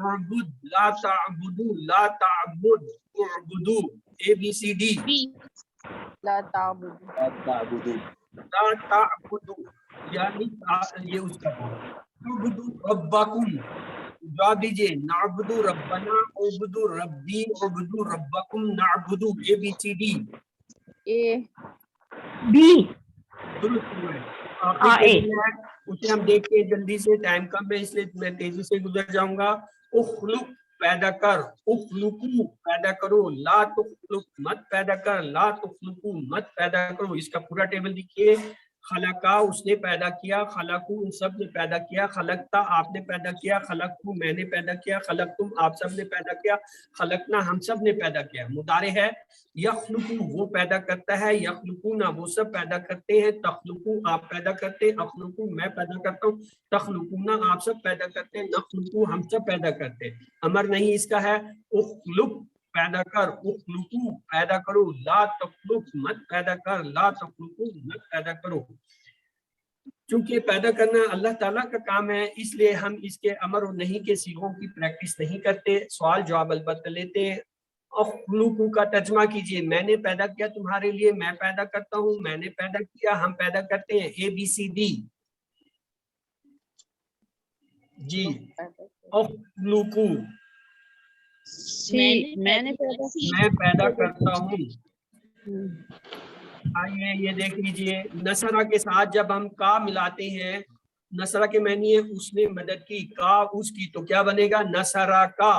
Speaker 1: اعبد لا تعبدو, لا تعبد, اعبدو. ABCD.
Speaker 7: بی
Speaker 4: لا تعبد
Speaker 2: لا تعبدو.
Speaker 1: لا تعبدو یعنی یہ اس کا اعبدو ربکم. جواب دیجیے, نعبدو ربنا, اعبدو ربی, اعبدو ربکم, نعبدو. ABCD.
Speaker 4: اے
Speaker 5: بی
Speaker 1: درست ہوا ہے. آخری کلمہ ہے, اسے ہم دیکھتے ہیں جلدی سے, ٹائم کم ہے اس لیے میں تیزی سے گزر جاؤں گا. اخلق پیدا کر, اخلقو پیدا کرو, لا تخلق مت پیدا کر, لا تخلقو مت پیدا کرو. اس کا پورا ٹیبل دیکھیے. خلقا اس نے پیدا کیا, خلقو ان سب نے پیدا کیا, خلقتا آپ نے پیدا کیا, خلقتو میں نے پیدا کیا, خلقتم آپ سب نے پیدا کیا, خلقنا ہم سب نے پیدا کیا. مضارع ہے. یخلقو وہ پیدا کرتا ہے, یخلقونا وہ سب پیدا کرتے ہیں, تخلقو آپ پیدا کرتے ہیں, اخلقو میں پیدا کرتا ہوں, تخلقونا آپ سب پیدا کرتے ہیں, نخلقو ہم سب پیدا کرتے ہیں. امر نہیں اس کا ہے. اخلق پیدا کر, اخلقو پیدا کرو, لا تخلق مت پیدا کر, لا تخلقو مت پیدا کرو. چونکہ پیدا کرنا اللہ تعالیٰ کا کام ہے, اس لیے ہم اس کے امر اور نہیں کے صیغوں کی پریکٹس نہیں کرتے. سوال جواب البتہ لیتے ہیں. اخلقو کا ترجمہ کیجئے, میں نے پیدا کیا تمہارے لیے, میں پیدا کرتا ہوں, میں نے پیدا کیا, ہم پیدا کرتے ہیں. ABCD. جی اخلقو
Speaker 3: میں نے پیدا
Speaker 1: میں پیدا کرتا ہوں. آئیے یہ دیکھ لیجئے, نصرہ کے ساتھ جب ہم کا ملاتے ہیں, نصرہ کے معنی ہے اس نے مدد کی, کا اس کی, تو کیا بنے گا؟ نصرہ کا,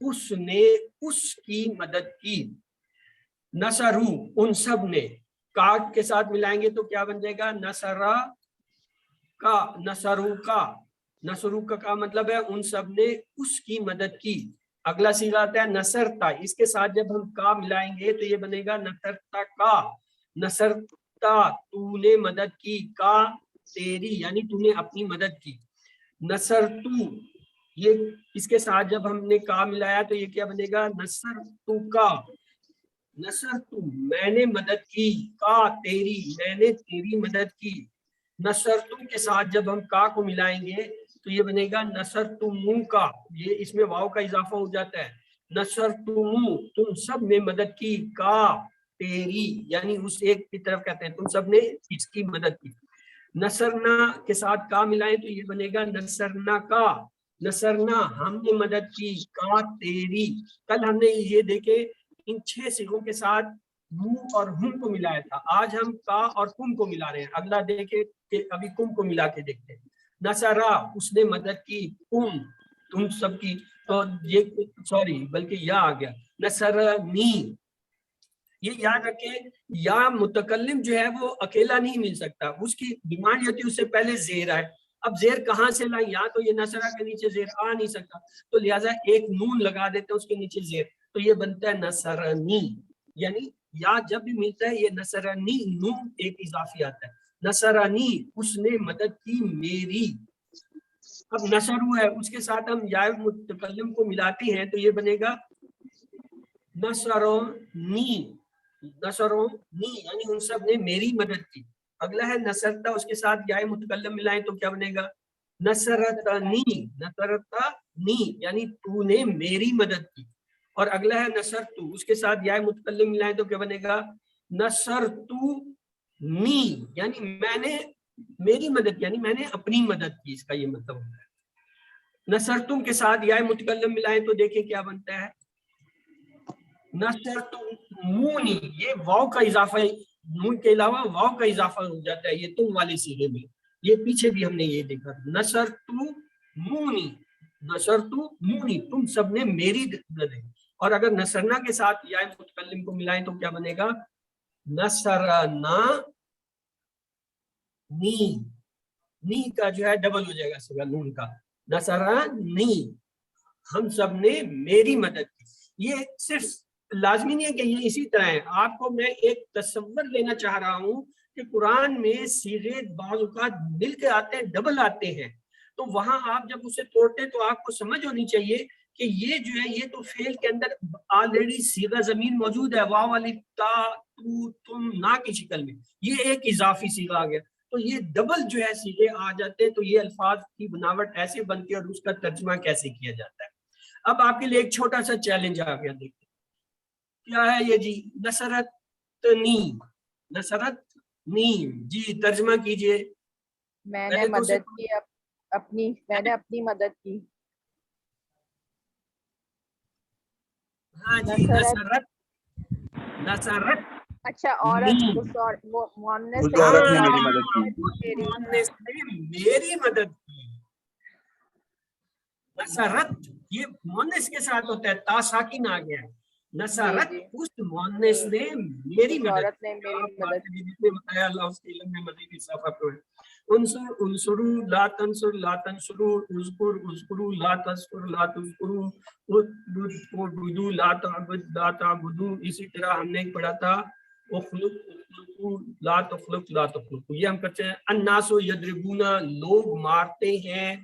Speaker 1: اس نے اس کی مدد کی. نصرو ان سب نے, کا کے ساتھ ملائیں گے تو کیا بن جائے گا؟ نصرہ کا, نصرو کا. نصرو کا مطلب ہے ان سب نے اس کی مدد کی. اگلا صیغہ آتا ہے نصرتا, اس کے ساتھ جب ہم کا ملائیں گے تو یہ بنے گا نصرتا کا. نصرتا تو نے مدد کی, کا تیری یعنی تو نے اپنی مدد کی. نصرتو یہ اس کے ساتھ جب ہم نے کا ملایا تو یہ کیا بنے گا؟ نصرتو کا. نصرتو میں نے مدد کی, کا تیری میں نے تیری مدد کی. نصرتو کے ساتھ جب ہم کا کو ملائیں گے تو یہ بنے گا نصرتمو کا, یہ اس میں واو کا اضافہ ہو جاتا ہے. نصرتمو تم سب نے مدد کی, کا تیری یعنی اس ایک کی طرف کہتے ہیں تم سب نے اس کی مدد کی. نصرنا کے ساتھ کا ملائیں تو یہ بنے گا نصرنا کا. نصرنا ہم نے مدد کی, کا تیری. کل ہم نے یہ دیکھے ان 6 صیغوں کے ساتھ مو اور ہم کو ملایا تھا, آج ہم کا اور کم کو ملا رہے ہیں. اگلا دیکھے کہ ابھی کم کو ملا کے دیکھتے ہیں. نصرہ اس نے مدد کی, کم تم سب کی, تو یہ سوری بلکہ یا آ گیا نصرنی. یہ یاد رکھیں یا متکلم جو ہے وہ اکیلا نہیں مل سکتا, اس کی ڈیمانڈ ہوتی ہے اس سے پہلے زیر آئے. اب زیر کہاں سے لائیں؟ یا تو یہ نصرہ کے نیچے زیر آ نہیں سکتا, تو لہٰذا ایک نون لگا دیتے ہیں اس کے نیچے زیر, تو یہ بنتا ہے نصرنی. یعنی یا جب بھی ملتا ہے یہ نصرنی نون ایک اضافی آتا ہے. نصرنی اس نے مدد کی میری. اب نصرو ہے, اس کے ساتھ ہم یا متکلم کو ملاتے ہیں تو یہ بنے گا نصرنی. نصرنی یعنی ان سب نے میری مدد کی. اگلا ہے نصرتا, اس کے ساتھ یا متکلم ملائیں تو کیا بنے گا؟ نصرتنی. نصرتنی یعنی تو نے میری مدد کی. اور اگلا ہے نصرتو, اس کے ساتھ یا متکلم ملائیں تو کیا بنے گا؟ نصرتو نی یعنی میں نے میری مدد یعنی میں نے اپنی مدد کی, اس کا یہ مطلب ہوتا ہے. نصرتم کے ساتھ یا متکلم ملائیں تو دیکھیں کیا بنتا ہے؟ نصرتمونی, یہ واو کا اضافہ ہے, نون کے علاوہ واو کا اضافہ ہو جاتا ہے یہ تم والے صیغے میں. یہ پیچھے بھی ہم نے یہ دیکھا. نصرتمونی, نصرتمونی تم سب نے میری مدد. اور اگر نصرنا کے ساتھ یا متکلم کو ملائیں تو کیا بنے گا؟ نصرنا نی. نی کا جو ہے ڈبل ہو جائے گا سگا نون کا. نصرنی ہم سب نے میری مدد کی. یہ صرف لازمی نہیں ہے کہ یہ اسی طرح ہے, آپ کو میں ایک تصور لینا چاہ رہا ہوں کہ قرآن میں صیغے بعض اوقات مل کے آتے ہیں, ڈبل آتے ہیں. تو وہاں آپ جب اسے توڑتے تو آپ کو سمجھ ہونی چاہیے کہ یہ جو ہے یہ تو فعل کے اندر آلریڈی صیغہ ضمیر موجود ہے، واو والی، تا، تو، تم، نا کی شکل میں، یہ ایک اضافی صیغہ آ گیا، تو یہ ڈبل جو ہے صیغے آ جاتے ہیں، تو یہ الفاظ کی بناوٹ ایسے بنتی ہے اور اس کا ترجمہ کیسے کیا جاتا ہے۔ اب آپ کے لیے ایک چھوٹا سا چیلنج آ گیا، دیکھیں کیا ہے یہ جی، نصرتنی، نصرتنی، جی ترجمہ کیجئے۔
Speaker 4: میں نے مدد کی اپنی، میں نے اپنی مدد کی۔
Speaker 1: ہاں جی، نصرت، نصرت،
Speaker 4: اچھا عورت، وہ مؤنث
Speaker 2: اس عورت نے میری مدد کی۔
Speaker 1: مؤنث نے میری مدد کی۔ نصرت یہ مؤنث کے ساتھ ہوتا ہے، تا ساکن آ گیا ہے، نصرت اس مؤنث نے میری مدد
Speaker 4: عورت نے میری مدد کی۔
Speaker 1: کی۔ بتایا اللہ اس کے علم میں مزید اضافہ کرے۔ انصر انصروا لا تنصر لا تنصروا، اذکر اذکروا لا تذکر لا تذکروا، اعبدوا لا تعبد لا تعبدوا۔ اسی طرح ہم نے پڑھا تھا اخلق اخلقوا لا تخلق لا تخلقوا، یہ ہم کرتے ہیں۔ الناس یضربون، لوگ مارتے ہیں،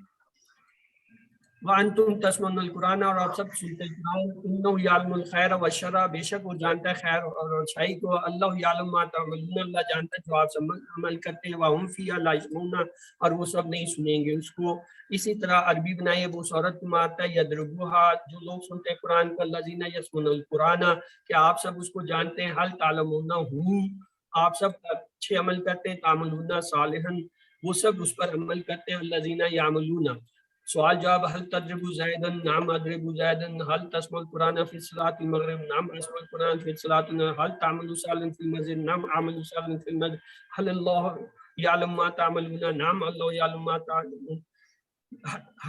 Speaker 1: وانتم تسمعون القرآن، اور آپ سب سنتے ہیں قرآن۔ انہ یعلم الخیر والشر، بے شک وہ جانتا ہے خیر اور اچھائی کو۔ اللہ یعلم ما تعملون، اللہ جانتا ہے جو آپ سب عمل کرتے ہیں۔ وہم فیہا لا یسمعون، اور وہ سب نہیں سنیں گے اس کو۔ اسی طرح عربی بنائی ہے، وہ اس عورت کو مارتا ہے، یضربوہا، جو لوگ سنتے ہیں قرآن کو، الذین یسمعون القرآن، کہ آپ سب اس کو جانتے ہیں۔ حل تعلمون، آپ سب اچھے عمل کرتے ہیں، تعملون صالحا، وہ سب اس پر عمل کرتے ہیں۔ الذین یعملون، سوال جواب، حل تضرب زیدن، نعم اضرب زیدن، حل تسمع القرآن فی صلاۃ المغرب، نعم اسمع القرآن فی صلاۃ، حل تعمل صالحا فی المسجد، نعم اعمل صالحا فی المسجد، حل اللہ یعلم ما تعملون، نعم اللہ یعلم ما تعملون،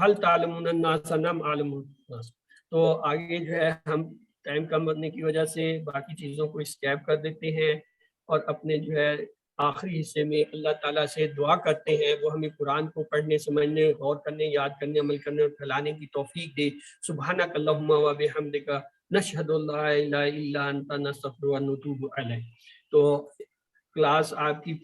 Speaker 1: حل تعلمون الناس، نعم اعلم الناس۔ تو آگے جو ہے ہم ٹائم کم ہونے کی وجہ سے باقی چیزوں کو اسکیپ کر دیتے ہیں، اور اپنے جو ہے آخری حصے میں اللہ تعالیٰ سے دعا کرتے ہیں وہ ہمیں قرآن کو پڑھنے، سمجھنے، غور کرنے، یاد کرنے، عمل کرنے اور پھیلانے کی توفیق دے۔ سبحانک اللہم و بحمدک، نشہد ان لا الہ الا انت، نستغفرک و نتوب الیک۔ تو کلاس آپ کی